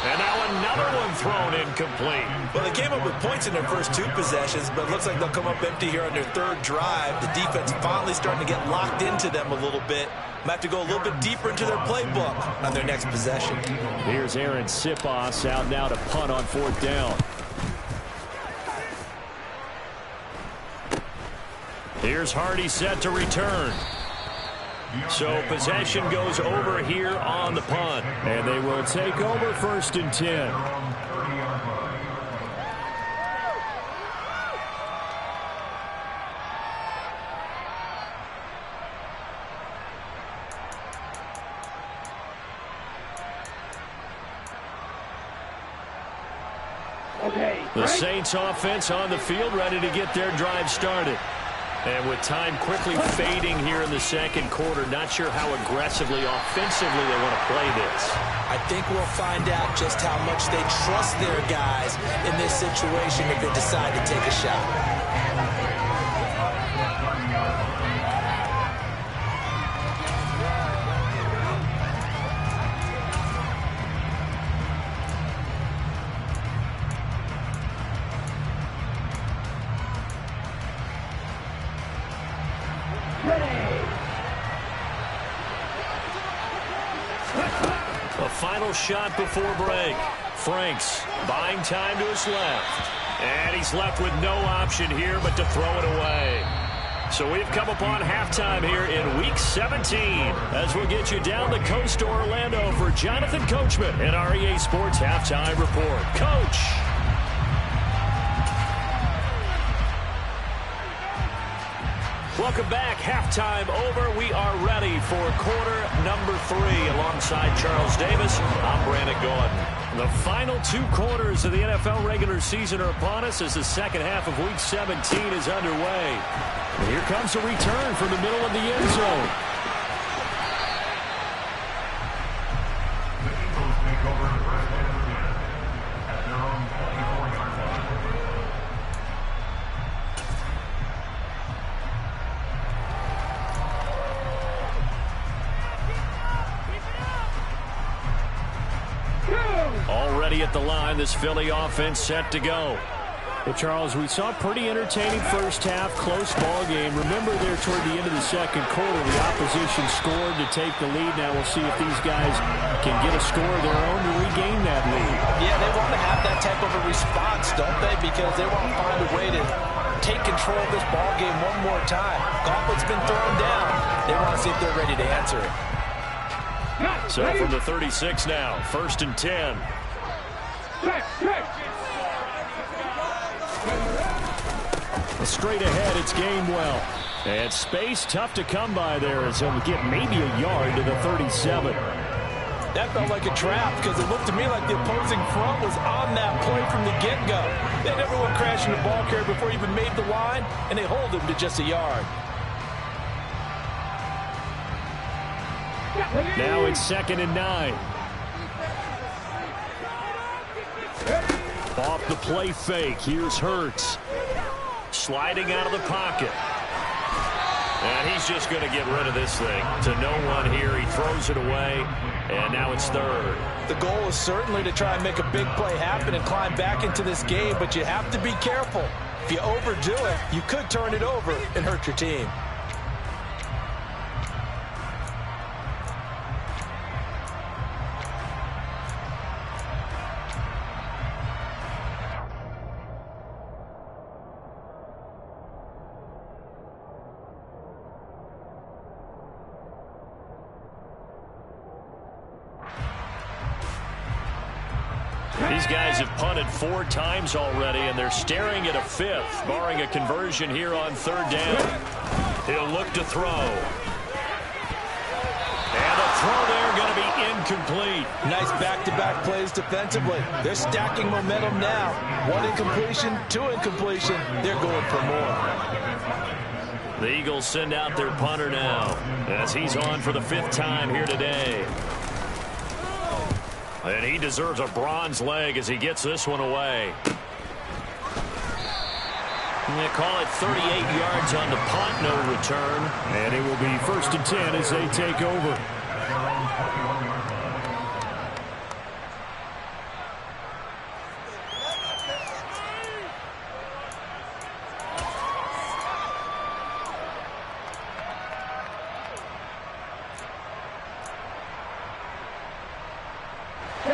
Speaker 1: And now another one thrown incomplete.
Speaker 2: Well, they came up with points in their first 2 possessions, but it looks like they'll come up empty here on their 3rd drive. The defense finally starting to get locked into them a little bit. Might have to go a little bit deeper into their playbook on their next possession.
Speaker 1: Here's Aaron Sipos out now to punt on 4th down. Here's Hardy set to return. So possession goes over here on the punt. And they will take over 1st and 10. The Saints offense on the field, ready to get their drive started. And with time quickly fading here in the second quarter, not sure how aggressively, offensively they want to play this.
Speaker 2: I think we'll find out just how much they trust their guys in this situation if they decide to take a shot.
Speaker 1: A final shot before break. Franks buying time to his left. And he's left with no option here but to throw it away. So we've come upon halftime here in Week 17 as we'll get you down the coast to Orlando for Jonathan Coachman in our EA Sports Halftime Report. Coach. Welcome back. Halftime over. We are ready for quarter number 3 alongside Charles Davis. I'm Brandon Gaudin. The final 2 quarters of the NFL regular season are upon us as the second half of Week 17 is underway. And here comes a return from the middle of the end zone. Already at the line, this Philly offense set to go.
Speaker 4: Well, Charles, we saw a pretty entertaining first half, close ball game. Remember there toward the end of the second quarter, the opposition scored to take the lead. Now we'll see if these guys can get a score of their own to regain that lead.
Speaker 2: Yeah, they want to have that type of a response, don't they? Because they want to find a way to take control of this ball game one more time. Gauntlet's been thrown down. They want to see if they're ready to answer it.
Speaker 1: So from the 36 now, 1st and 10.
Speaker 4: Straight ahead, it's Gainwell.
Speaker 1: And space tough to come by there as he'll get maybe a yard to the 37.
Speaker 2: That felt like a trap because it looked to me like the opposing front was on that play from the get-go. They never went crashing the ball carrier before he even made the line, and they hold him to just a yard.
Speaker 1: Now it's 2nd and 9. Off the play fake. Here's Hurts. Sliding out of the pocket. And he's just going to get rid of this thing. To no one here. He throws it away. And now it's 3rd.
Speaker 2: The goal is certainly to try and make a big play happen and climb back into this game, but you have to be careful. If you overdo it, you could turn it over and hurt your team.
Speaker 1: These guys have punted 4 times already, and they're staring at a 5th, barring a conversion here on 3rd down. He'll look to throw. And a throw there going to be incomplete.
Speaker 2: Nice back-to-back plays defensively. They're stacking momentum now. 1 incompletion, 2 incompletion. They're going for more.
Speaker 1: The Eagles send out their punter now as he's on for the 5th time here today. And he deserves a bronze leg as he gets this one away. They call it 38 yards on the punt, no return.
Speaker 4: And it will be 1st and 10 as they take over.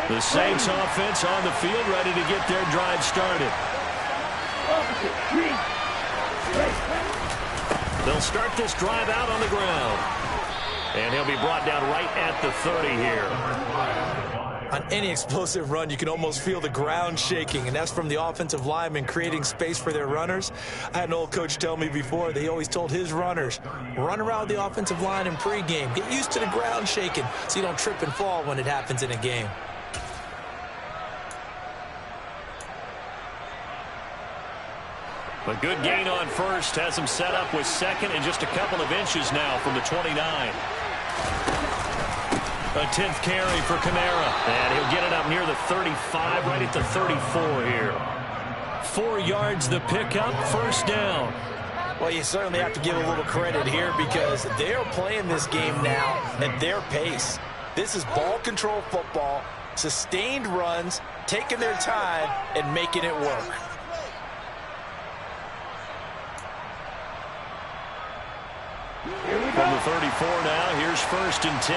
Speaker 1: The Saints offense on the field, ready to get their drive started. They'll start this drive out on the ground. And he'll be brought down right at the 30 here.
Speaker 2: On any explosive run, you can almost feel the ground shaking, and that's from the offensive linemen creating space for their runners. I had an old coach tell me before, they always told his runners, run around the offensive line in pregame. Get used to the ground shaking so you don't trip and fall when it happens in a game.
Speaker 1: A good gain on first has him set up with second and just a couple of inches now from the 29. A 10th carry for Kamara. And he'll get it up near the 35, right at the 34 here. 4 yards the pickup, first down.
Speaker 2: Well, you certainly have to give a little credit here because they're playing this game now at their pace. This is ball control football, sustained runs, taking their time, and making it work.
Speaker 1: From the 34 now, here's first and 10.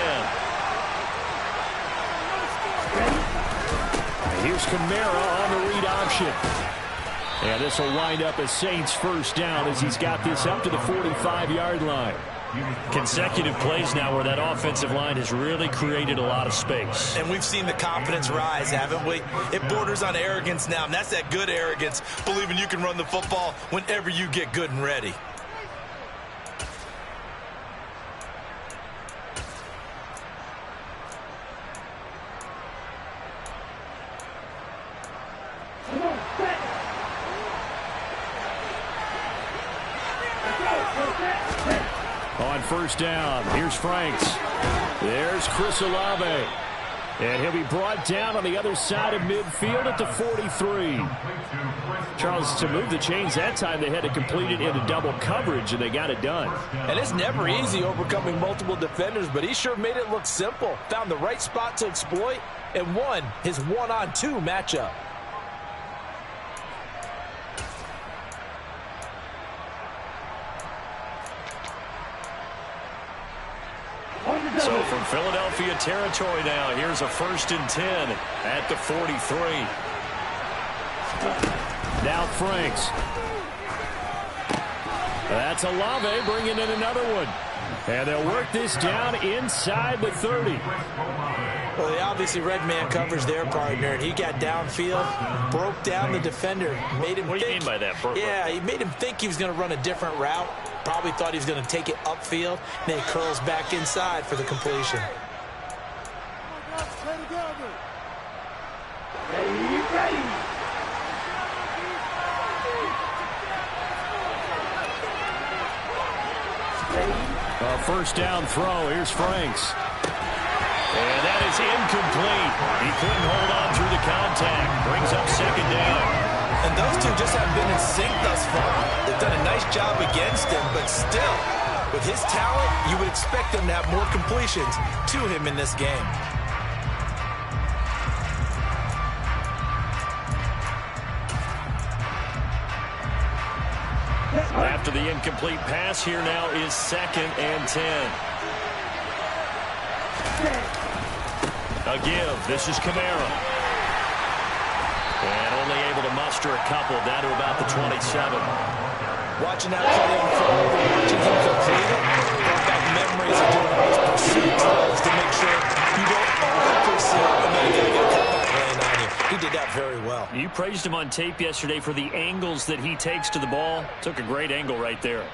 Speaker 4: Here's Kamara on the read option. And this will wind up as Saints first down as he's got this up to the 45-yard line.
Speaker 1: Consecutive plays now where that offensive line has really created a lot of space.
Speaker 2: And we've seen the confidence rise, haven't we? It borders on arrogance now, and that's that good arrogance, believing you can run the football whenever you get good and ready.
Speaker 4: On first down, here's Franks. There's Chris Olave. And he'll be brought down on the other side of midfield at the 43. Charles, to move the chains that time, they had to complete it into double coverage, and they got it done.
Speaker 2: And it's never easy overcoming multiple defenders, but he sure made it look simple. Found the right spot to exploit and won his one-on-two matchup.
Speaker 1: So from Philadelphia territory now, here's a first and 10 at the 43.
Speaker 4: Now Franks. That's Olave bringing in another one. And they'll work this down inside the 30.
Speaker 2: Well, they obviously read man coverage there, partner, and he got downfield, broke down the defender, made him
Speaker 1: What do you mean by that, Burke?
Speaker 2: Yeah, he made him think he was going to run a different route. Probably thought he was going to take it upfield. Then he curls back inside for the completion.
Speaker 4: A first down throw. Here's Franks.
Speaker 1: And that is incomplete. He couldn't hold on through the contact. Brings up second down.
Speaker 2: And those two just haven't been in sync thus far. They've done a nice job against him, but still, with his talent, you would expect him to have more completions to him in this game.
Speaker 1: After the incomplete pass, here now is second and 10. A give. This is Kamara. And only able to muster a couple down to about the 27.
Speaker 2: Watching that play unfold and watching him complete it, brought back memories of doing those pursuit drills to make sure you don't over-pursue and then you get a cutback lane on you. He did that very well.
Speaker 1: You praised him on tape yesterday for the angles that he takes to the ball. Took a great angle right there.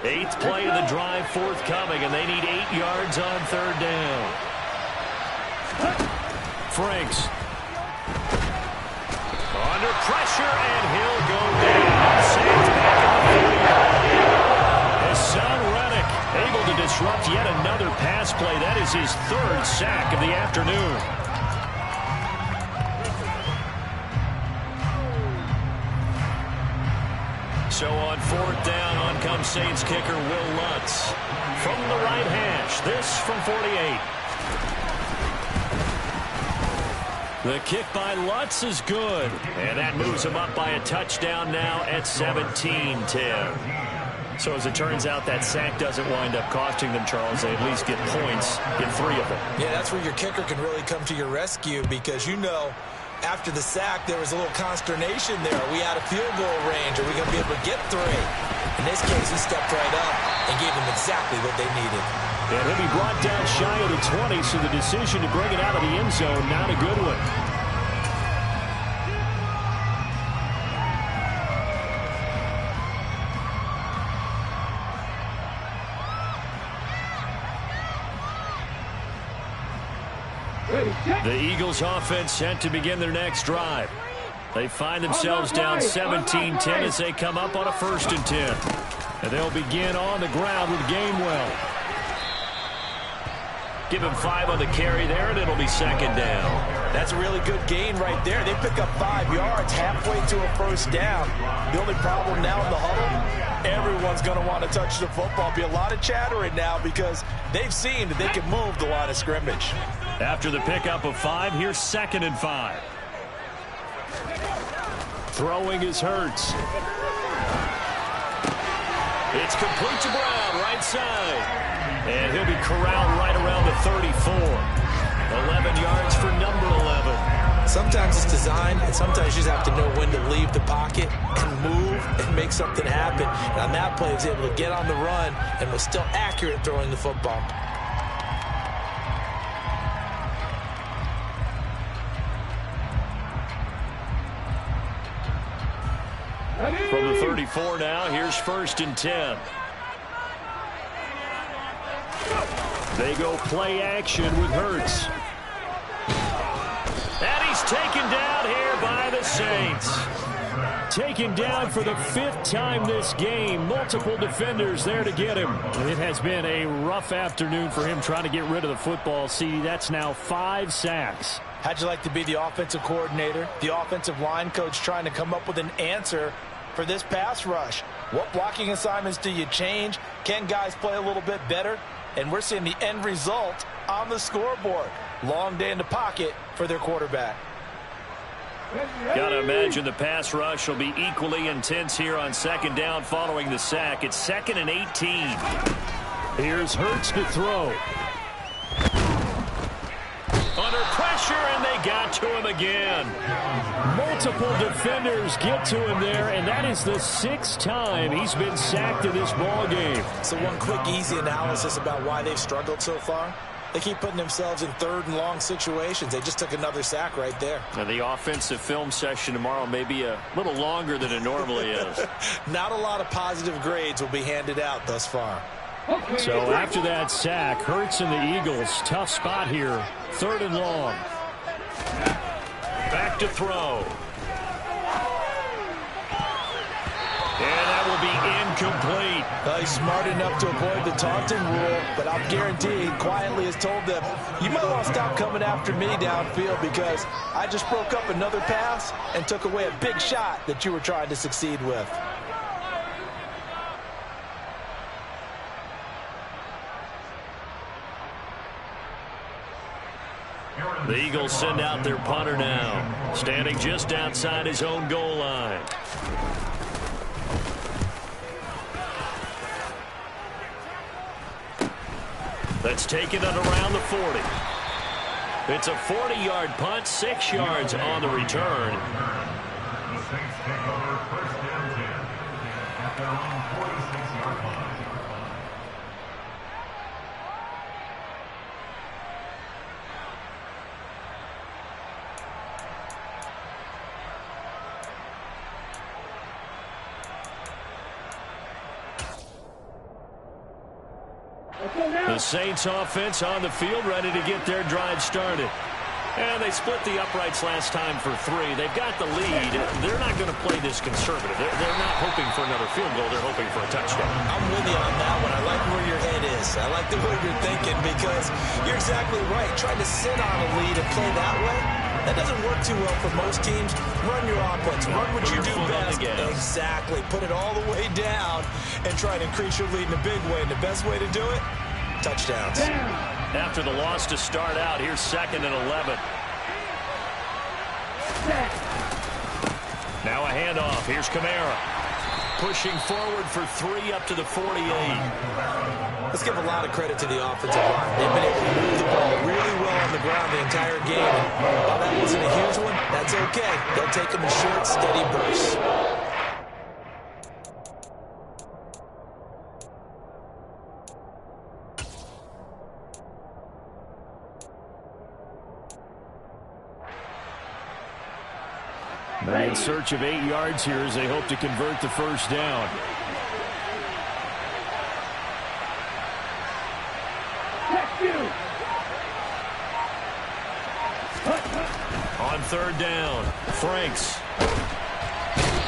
Speaker 1: Eighth play of the drive forthcoming, and they need 8 yards on third down.
Speaker 4: Franks.
Speaker 1: Under pressure, and he'll go down. Saints back at the 40. Hassan Reddick able to disrupt yet another pass play. That is his third sack of the afternoon. So on fourth down, on comes Saints kicker Will Lutz. From the right hash, this from 48. The kick by Lutz is good. And that moves him up by a touchdown now at 17-10. So as it turns out, that sack doesn't wind up costing them, Charles. They at least get points, get 3 of them.
Speaker 2: Yeah, that's where your kicker can really come to your rescue because you know after the sack, there was a little consternation there. Are we out of field goal range? Are we going to be able to get 3? In this case, he stepped right up and gave them exactly what they needed.
Speaker 4: And he'll be brought down shy of the 20, so the decision to bring it out of the end zone, not a good one.
Speaker 1: The Eagles offense set to begin their next drive. They find themselves down 17-10 as they come up on a 1st and 10. And they'll begin on the ground with Gainwell. Give him 5 on the carry there, and it'll be 2nd down.
Speaker 2: That's a really good gain right there. They pick up 5 yards halfway to a 1st down. The only problem now in the huddle, everyone's going to want to touch the football. Be a lot of chattering now because they've seen that they can move the line of scrimmage.
Speaker 1: After the pickup of 5, here's 2nd and 5. Throwing is Hurts. It's complete to Brown, right side. And he'll be corralled right around the 34. 11 yards for number 11.
Speaker 2: Sometimes it's design, and sometimes you just have to know when to leave the pocket and move and make something happen. And on that play, he was able to get on the run and was still accurate throwing the football.
Speaker 1: From the 34 now, here's 1st and 10. They go play action with Hurts. And he's taken down here by the Saints. Taken down for the 5th time this game. Multiple defenders there to get him. It has been a rough afternoon for him trying to get rid of the football. See, that's now 5 sacks.
Speaker 2: How'd you like to be the offensive coordinator, the offensive line coach trying to come up with an answer for this pass rush? What blocking assignments do you change? Can guys play a little bit better? And we're seeing the end result on the scoreboard. Long day in the pocket for their quarterback.
Speaker 1: Got to imagine the pass rush will be equally intense here on 2nd down following the sack. It's 2nd and 18.
Speaker 4: Here's Hurts to throw.
Speaker 1: Under pressure, and they got to him again.
Speaker 4: Multiple defenders get to him there, and that is the 6th time he's been sacked in this ball game.
Speaker 2: So one quick, easy analysis about why they've struggled so far. They keep putting themselves in 3rd and long situations. They just took another sack right there.
Speaker 1: Now the offensive film session tomorrow may be a little longer than it normally is.
Speaker 2: Not a lot of positive grades will be handed out thus far.
Speaker 4: So after that sack, Hurts and the Eagles, tough spot here. 3rd and long.
Speaker 1: Back to throw. And that will be incomplete.
Speaker 2: He's smart enough to avoid the taunting rule, but I'm guaranteed quietly has told them, you might want to stop coming after me downfield because I just broke up another pass and took away a big shot that you were trying to succeed with.
Speaker 1: The Eagles send out their punter now, standing just outside his own goal line. That's taken at around the 40. It's a 40-yard punt, 6 yards on the return.
Speaker 3: The Saints take over 1st and 10 at their own 46-yard line.
Speaker 1: The Saints offense on the field ready to get their drive started. And they split the uprights last time for 3. They've got the lead. They're not going to play this conservative. They're not hoping for another field goal. They're hoping for a touchdown.
Speaker 2: I'm with you on that one. I like where your head is. I like the way you're thinking because you're exactly right. Trying to sit on a lead and play that way, that doesn't work too well for most teams. Run your offense. Run what you do best. Exactly. Put it all the way down and try to increase your lead in a big way. And the best way to do it, touchdowns.
Speaker 1: After the loss to start out, here's 2nd and 11. Now a handoff. Here's Kamara. Pushing forward for 3 up to the 48.
Speaker 2: Let's give a lot of credit to the offensive line. They've been able to move the ball really well on the ground the entire game. And while that wasn't a huge one, that's okay. They'll take them in short, steady bursts.
Speaker 4: In search of 8 yards here as they hope to convert the 1st down.
Speaker 1: third down. Franks.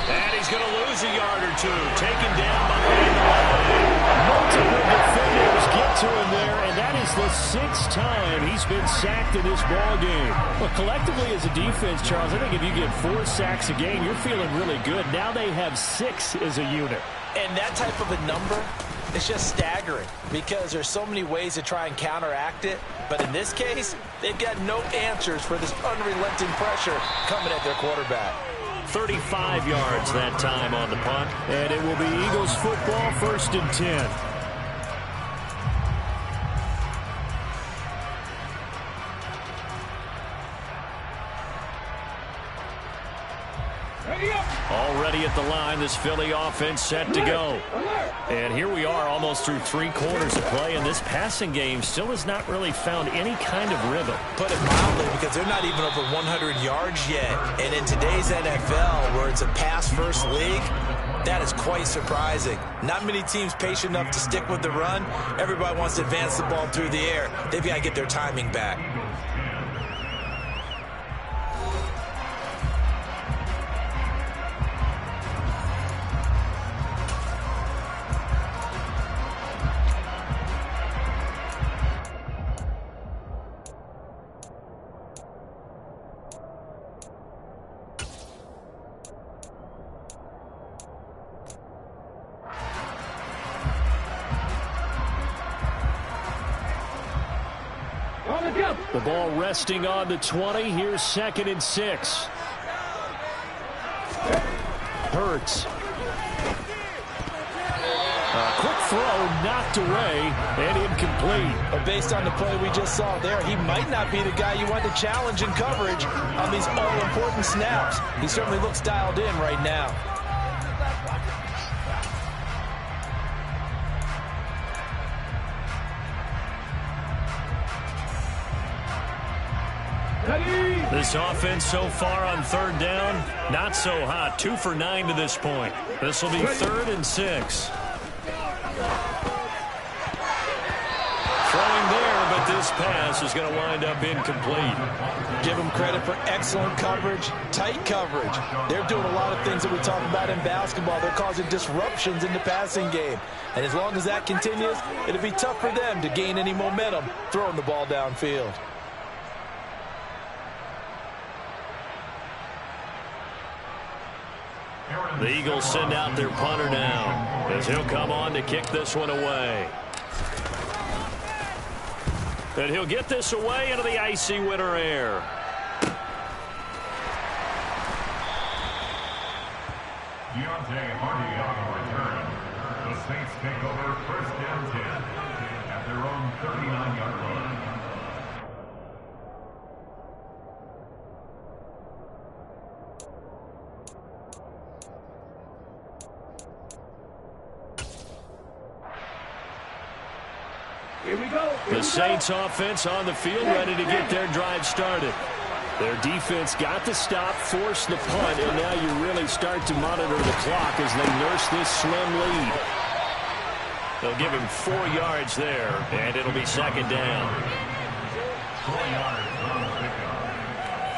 Speaker 1: And he's going to lose a yard or two. Taken down behind the line.
Speaker 4: Multiple defenders get to him there, and that is the 6th time he's been sacked in this ball game. But collectively as a defense, Charles, I think if you get 4 sacks a game, you're feeling really good. Now they have 6 as a unit.
Speaker 2: And that type of a number, it's just staggering because there's so many ways to try and counteract it. But in this case, they've got no answers for this unrelenting pressure coming at their quarterback.
Speaker 1: 35 yards that time on the punt.
Speaker 4: And it will be Eagles football, 1st and 10.
Speaker 1: Already at the line, this Philly offense set to go. And here we are almost through 3 quarters of play, and this passing game still has not really found any kind of rhythm.
Speaker 2: Put it mildly, because they're not even over 100 yards yet. And in today's NFL, where it's a pass-first league, that is quite surprising. Not many teams patient enough to stick with the run. Everybody wants to advance the ball through the air. They've got to get their timing back.
Speaker 4: The ball resting on the 20. Here's 2nd and 6. Hurts. A quick throw knocked away and incomplete.
Speaker 2: But based on the play we just saw there, he might not be the guy you want to challenge in coverage on these all-important snaps. He certainly looks dialed in right now.
Speaker 1: This offense so far on 3rd down, not so hot. 2 for 9 to this point. This will be 3rd and 6. Throwing there, but this pass is going to wind up incomplete.
Speaker 2: Give them credit for excellent coverage, tight coverage. They're doing a lot of things that we talk about in basketball. They're causing disruptions in the passing game. And as long as that continues, it'll be tough for them to gain any momentum throwing the ball downfield.
Speaker 1: The Eagles send out their punter now as he'll come on to kick this one away. And he'll get this away into the icy winter air.
Speaker 3: Deontay Hardy on the return. The Saints take over 1st and 10 at their own 39-yard line.
Speaker 1: The Saints offense on the field ready to get their drive started. Their defense got the stop, forced the punt, and now you really start to monitor the clock as they nurse this slim lead. They'll give him 4 yards there, and it'll be 2nd down.
Speaker 3: 4 yards on the pickup.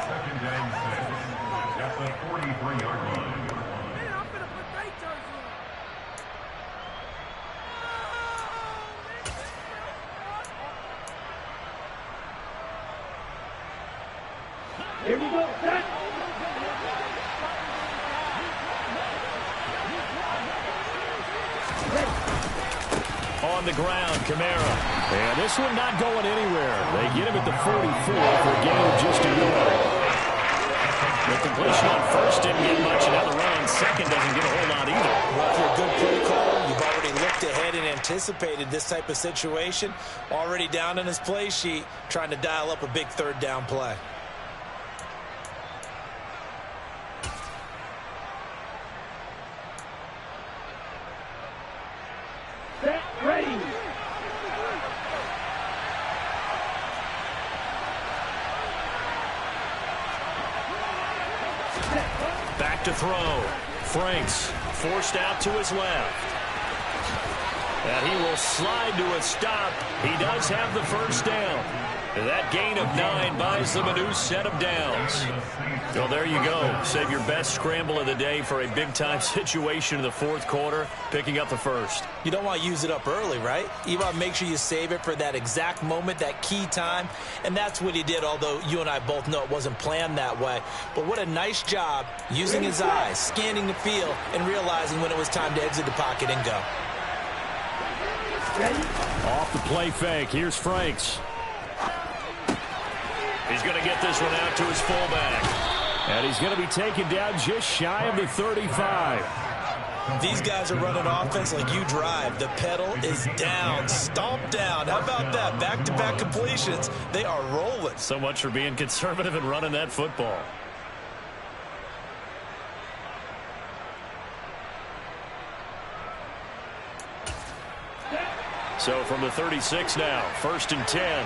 Speaker 3: 2nd and 6 at the 43-yard line.
Speaker 5: Here we go. Set.
Speaker 1: On the ground, Kamara. And this one not going anywhere. They get him at the 44 for a gain of just a yard. The completion on 1st didn't get much. Another run on 2nd doesn't get a whole lot either.
Speaker 2: Well, if you're a good play caller, you've already looked ahead and anticipated this type of situation. Already down in his play sheet, trying to dial up a big 3rd down play.
Speaker 5: Set. Ready.
Speaker 1: Back to throw. Franks forced out to his left. And he will slide to a stop. He does have the 1st down. That gain of 9 buys them a new set of downs. Well, there you go. Save your best scramble of the day for a big-time situation in the fourth quarter, picking up the first.
Speaker 2: You don't want to use it up early, right? You want to make sure you save it for that exact moment, that key time, and that's what he did, although you and I both know it wasn't planned that way. But what a nice job using his eyes, scanning the field, and realizing when it was time to exit the pocket and go.
Speaker 4: Off the play fake. Here's Franks.
Speaker 1: He's going to get this one out to his fullback.
Speaker 4: And he's going to be taken down just shy of the 35.
Speaker 2: These guys are running offense like you drive. The pedal is down, stomp down. How about that? Back-to-back completions. They are rolling.
Speaker 1: So much for being conservative and running that football. So from the 36 now, 1st and 10.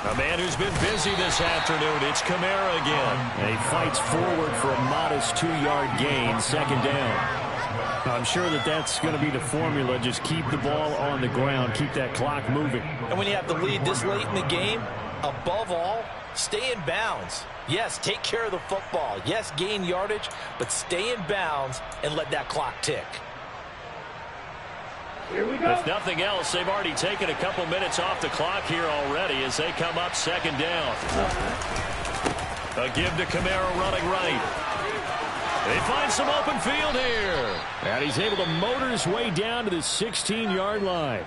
Speaker 1: A man who's been busy this afternoon. It's Kamara again.
Speaker 4: And he fights forward for a modest 2-yard gain, 2nd down. I'm sure that's going to be the formula. Just keep the ball on the ground. Keep that clock moving.
Speaker 2: And when you have the lead this late in the game, above all, stay in bounds. Yes, take care of the football. Yes, gain yardage, but stay in bounds and let that clock tick.
Speaker 5: Here we go.
Speaker 1: If nothing else, they've already taken a couple minutes off the clock here already as they come up 2nd down. A give to Kamara running right. They find some open field here.
Speaker 4: And he's able to motor his way down to the 16-yard line.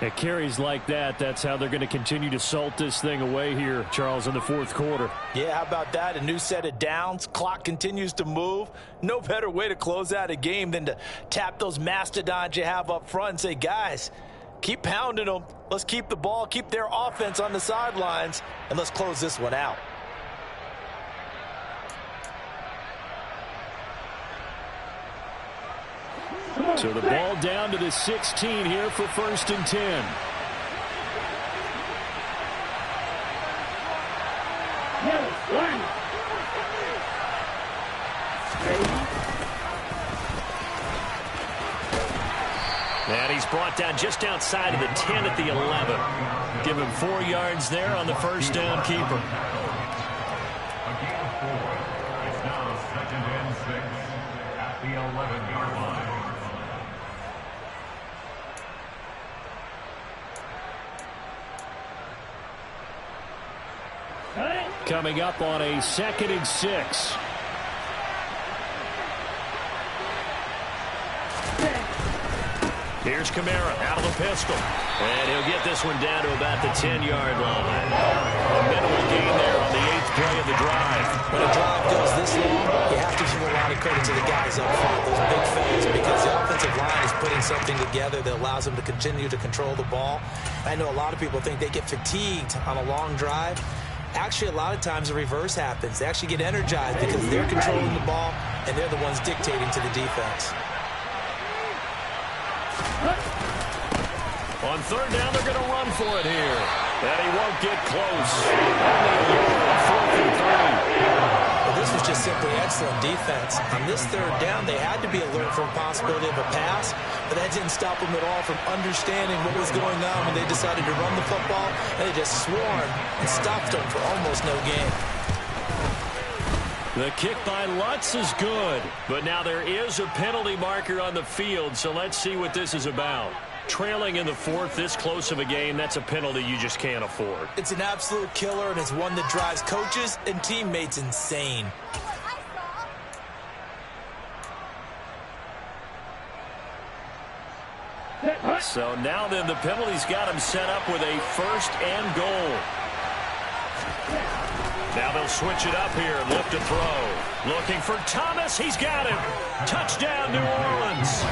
Speaker 4: At carries like that, that's how they're going to continue to salt this thing away here, Charles, in the fourth quarter.
Speaker 2: Yeah, how about that? A new set of downs. Clock continues to move. No better way to close out a game than to tap those mastodons you have up front and say, guys, keep pounding them. Let's keep the ball, keep their offense on the sidelines, and let's close this one out.
Speaker 4: So the ball down to the 16 here for 1st and 10.
Speaker 1: And he's brought down just outside of the 10 at the 11. Give him 4 yards there on the first down keeper.
Speaker 3: A gain of 4. It's now 2nd and 6 at the 11-yard line.
Speaker 4: Coming up on a 2nd and 6.
Speaker 1: Here's Kamara out of the pistol. And he'll get this one down to about the 10-yard line. A minimal gain there on the 8th play of the drive.
Speaker 2: When a drive goes this long, you have to give a lot of credit to the guys up front, those big fellas, because the offensive line is putting something together that allows them to continue to control the ball. I know a lot of people think they get fatigued on a long drive. Actually, a lot of times the reverse happens. They actually get energized because they're controlling the ball, and they're the ones dictating to the defense.
Speaker 1: On 3rd down, they're going to run for it here. And he won't get close. Only a yard, 4th and 3.
Speaker 2: Well, this was just simply excellent defense. On this 3rd down, they had to be alert for the possibility of a pass, but that didn't stop them at all from understanding what was going on when they decided to run the football, and they just swarmed and stopped them for almost no gain.
Speaker 1: The kick by Lutz is good, but now there is a penalty marker on the field, so let's see what this is about. Trailing in the 4th, this close of a game, that's a penalty you just can't afford.
Speaker 2: It's an absolute killer, and it's one that drives coaches and teammates insane.
Speaker 1: So now then, the penalty's got him set up with a 1st and goal. Now they'll switch it up here and look to throw. Looking for Thomas. He's got him. Touchdown, New Orleans.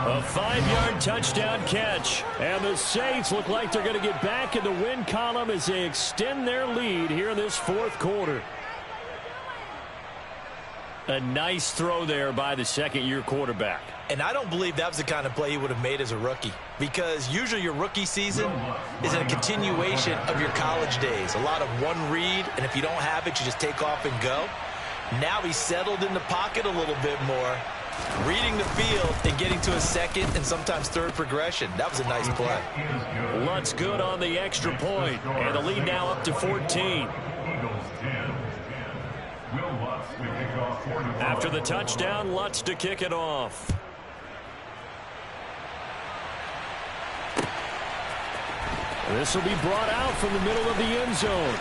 Speaker 1: A 5-yard touchdown catch.
Speaker 4: And the Saints look like they're going to get back in the win column as they extend their lead here in this fourth quarter.
Speaker 1: A nice throw there by the 2nd-year quarterback.
Speaker 2: And I don't believe that was the kind of play he would have made as a rookie, because usually your rookie season is a continuation of your college days. A lot of one read, and if you don't have it, you just take off and go. Now he's settled in the pocket a little bit more, Reading the field and getting to a second and sometimes third progression. That was a nice play.
Speaker 1: Lutz good on the extra point, and the lead now up to 14.
Speaker 3: Eagles 10. Will Lutz will kick off 41.
Speaker 1: After the touchdown, Lutz to kick it off. This will be brought out from the middle of the end zone.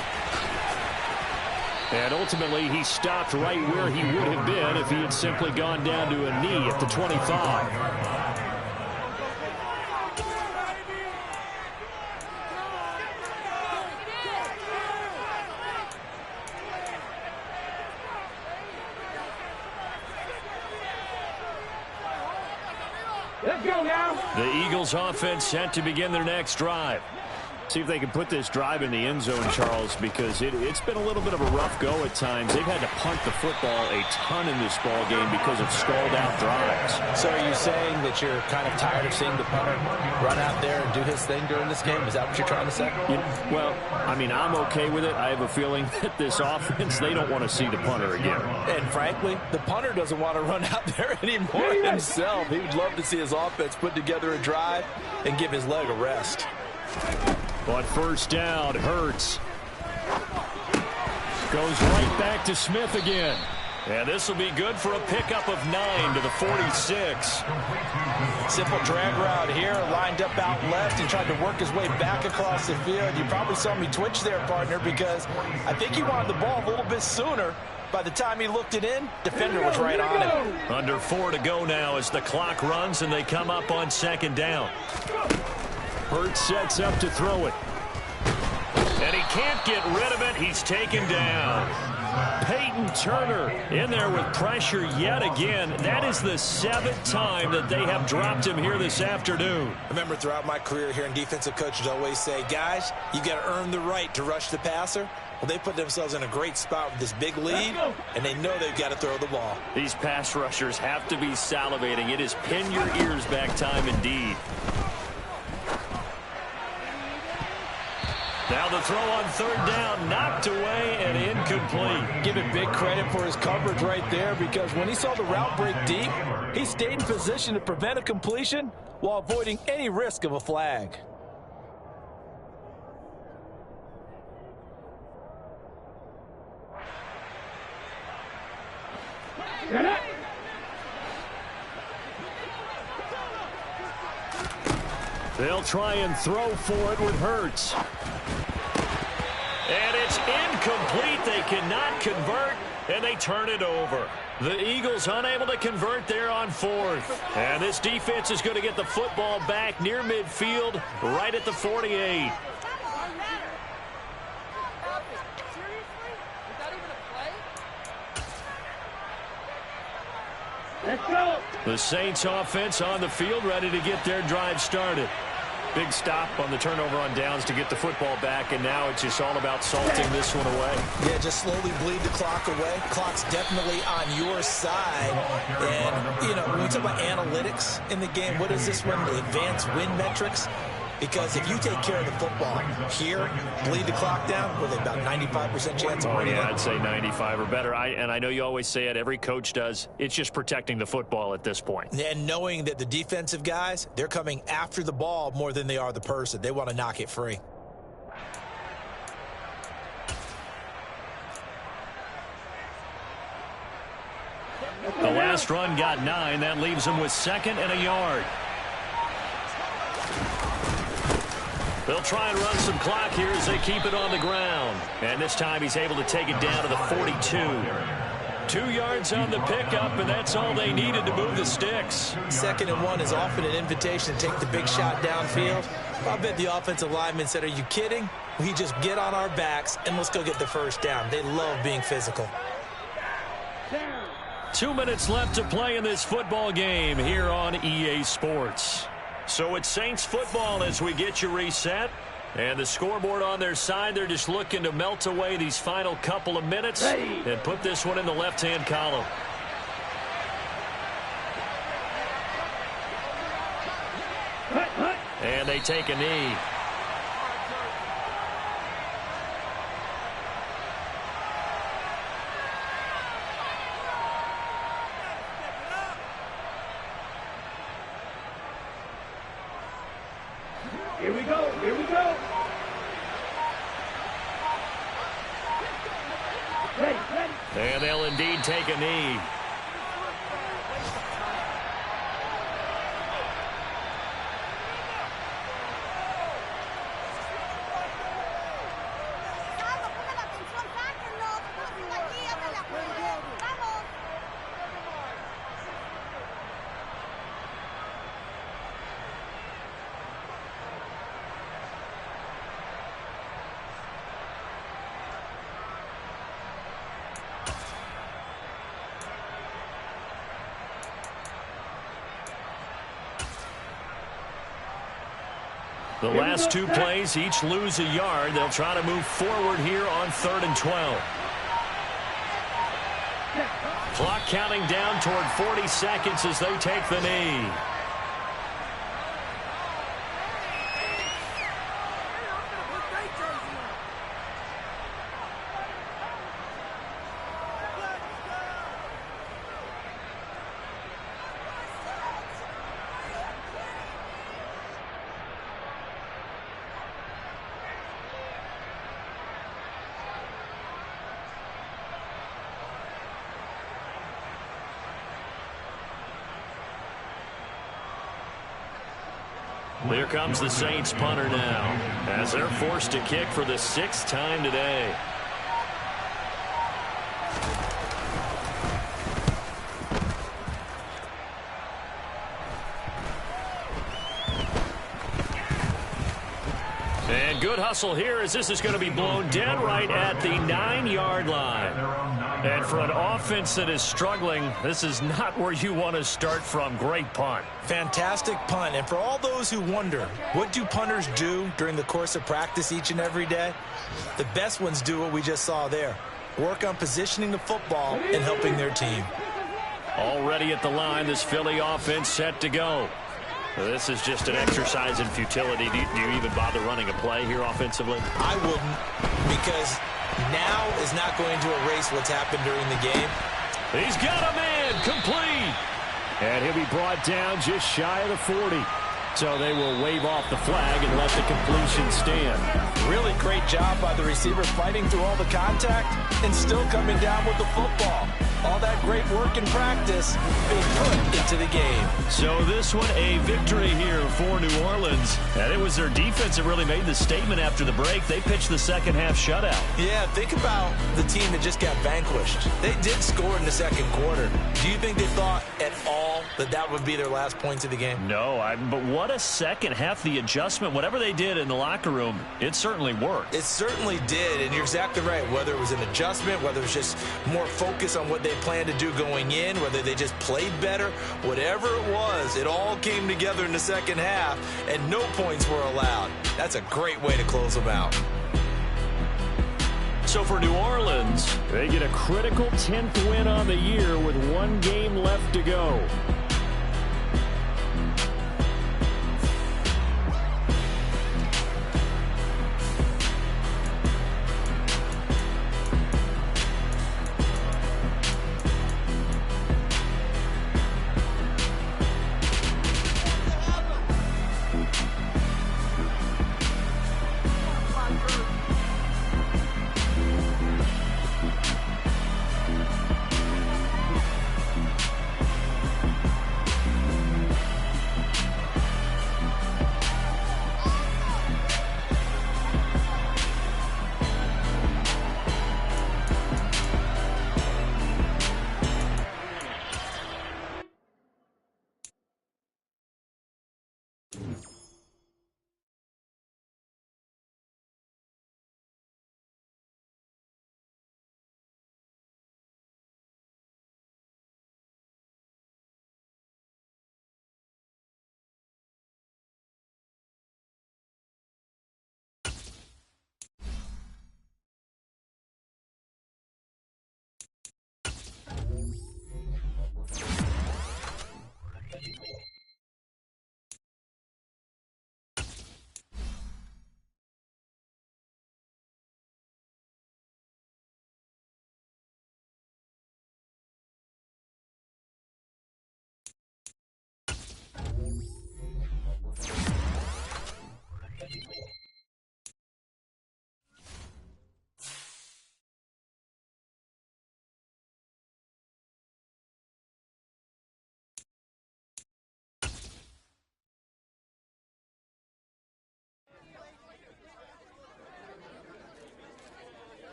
Speaker 1: And ultimately, he stopped right where he would have been if he had simply gone down to a knee at the 25.
Speaker 5: Let's go now.
Speaker 1: The Eagles offense set to begin their next drive.
Speaker 4: See if they can put this drive in the end zone, Charles, because it's been a little bit of a rough go at times. They've had to punt the football a ton in this ball game because of stalled-out drives.
Speaker 2: So are you saying that you're kind of tired of seeing the punter run out there and do his thing during this game? Is that what you're trying to say?
Speaker 4: Well, I mean, I'm okay with it. I have a feeling that this offense, they don't want to see the punter again.
Speaker 2: And frankly, the punter doesn't want to run out there anymore himself. He would love to see his offense put together a drive and give his leg a rest.
Speaker 1: But first down, Hurts goes right back to Smith again. And this will be good for a pickup of 9 to the 46.
Speaker 2: Simple drag route here, lined up out left and tried to work his way back across the field. You probably saw me twitch there, partner, because I think he wanted the ball a little bit sooner. By the time he looked it in, defender was right on it.
Speaker 1: Under 4 to go now as the clock runs and they come up on second down. Hurts sets up to throw it. And he can't get rid of it. He's taken down. Peyton Turner in there with pressure yet again. That is the 7th time that they have dropped him here this afternoon.
Speaker 2: Remember, throughout my career here in defensive coaches always say, guys, you got to earn the right to rush the passer. Well, they put themselves in a great spot with this big lead, and they know they've got to throw the ball.
Speaker 1: These pass rushers have to be salivating. It is pin your ears back time indeed. Now the throw on third down, knocked away and incomplete.
Speaker 2: Give it big credit for his coverage right there, because when he saw the route break deep, he stayed in position to prevent a completion while avoiding any risk of a flag.
Speaker 1: They'll try and throw for it with Hurts. And it's incomplete. They cannot convert, and they turn it over. The Eagles unable to convert there on 4th. And this defense is going to get the football back near midfield, right at the 48.
Speaker 5: Let's go.
Speaker 1: The Saints offense on the field, ready to get their drive started. Big stop on the turnover on downs to get the football back, and now it's just all about salting this one away.
Speaker 2: Yeah, just slowly bleed the clock away. Clock's definitely on your side. And, you know, when we talk about analytics in the game, what is this one? The advanced win metrics? Because if you take care of the football here, bleed the clock down, with about 95% chance of winning.
Speaker 1: Oh, yeah, I'd say 95 or better. And I know you always say it, every coach does. It's just protecting the football at this point.
Speaker 2: And knowing that the defensive guys, they're coming after the ball more than they are the person. They want to knock it free.
Speaker 1: The last run got 9. That leaves them with 2nd and a yard. They'll try and run some clock here as they keep it on the ground. And this time he's able to take it down to the 42. 2 yards on the pickup, and that's all they needed to move the sticks.
Speaker 2: 2nd and 1 is often an invitation to take the big shot downfield. I bet the offensive lineman said, are you kidding? We just get on our backs and let's go get the first down. They love being physical.
Speaker 1: 2 minutes left to play in this football game here on EA Sports. So it's Saints football as we get you reset. And the scoreboard on their side, they're just looking to melt away these final couple of minutes and put this one in the left-hand column. And they take a knee. indeed take a knee. The last two plays each lose a yard. They'll try to move forward here on 3rd and 12. Clock counting down toward 40 seconds as they take the knee. Here comes the Saints punter now, as they're forced to kick for the 6th time today. And good hustle here as this is going to be blown dead right at the 9-yard line. And for an offense that is struggling, this is not where you want to start from. Great punt.
Speaker 2: Fantastic punt. And for all those who wonder, what do punters do during the course of practice each and every day? The best ones do what we just saw there. Work on positioning the football and helping their team.
Speaker 1: Already at the line, this Philly offense set to go. This is just an exercise in futility. Do you even bother running a play here offensively?
Speaker 2: I wouldn't, because now is not going to erase what's happened during the game.
Speaker 1: He's got a man complete.
Speaker 4: And he'll be brought down just shy of the 40. So they will wave off the flag and let the completion stand.
Speaker 2: Really great job by the receiver fighting through all the contact and still coming down with the football. All that great work in practice being put into the game.
Speaker 1: So this one a victory here for New Orleans. And it was their defense that really made the statement after the break. They pitched the second half shutout.
Speaker 2: Yeah, think about the team that just got vanquished. They did score in the second quarter. Do you think they thought at all that that would be their last points of the game?
Speaker 1: No, but what a second half. The adjustment, whatever they did in the locker room, it certainly worked.
Speaker 2: It certainly did, and you're exactly right. Whether it was an adjustment, whether it was just more focus on what they planned to do going in, whether they just played better, whatever it was, it all came together in the second half, and no points were allowed. That's a great way to close them out.
Speaker 1: So for New Orleans,
Speaker 4: they get a critical 10th win on the year with 1 game left to go.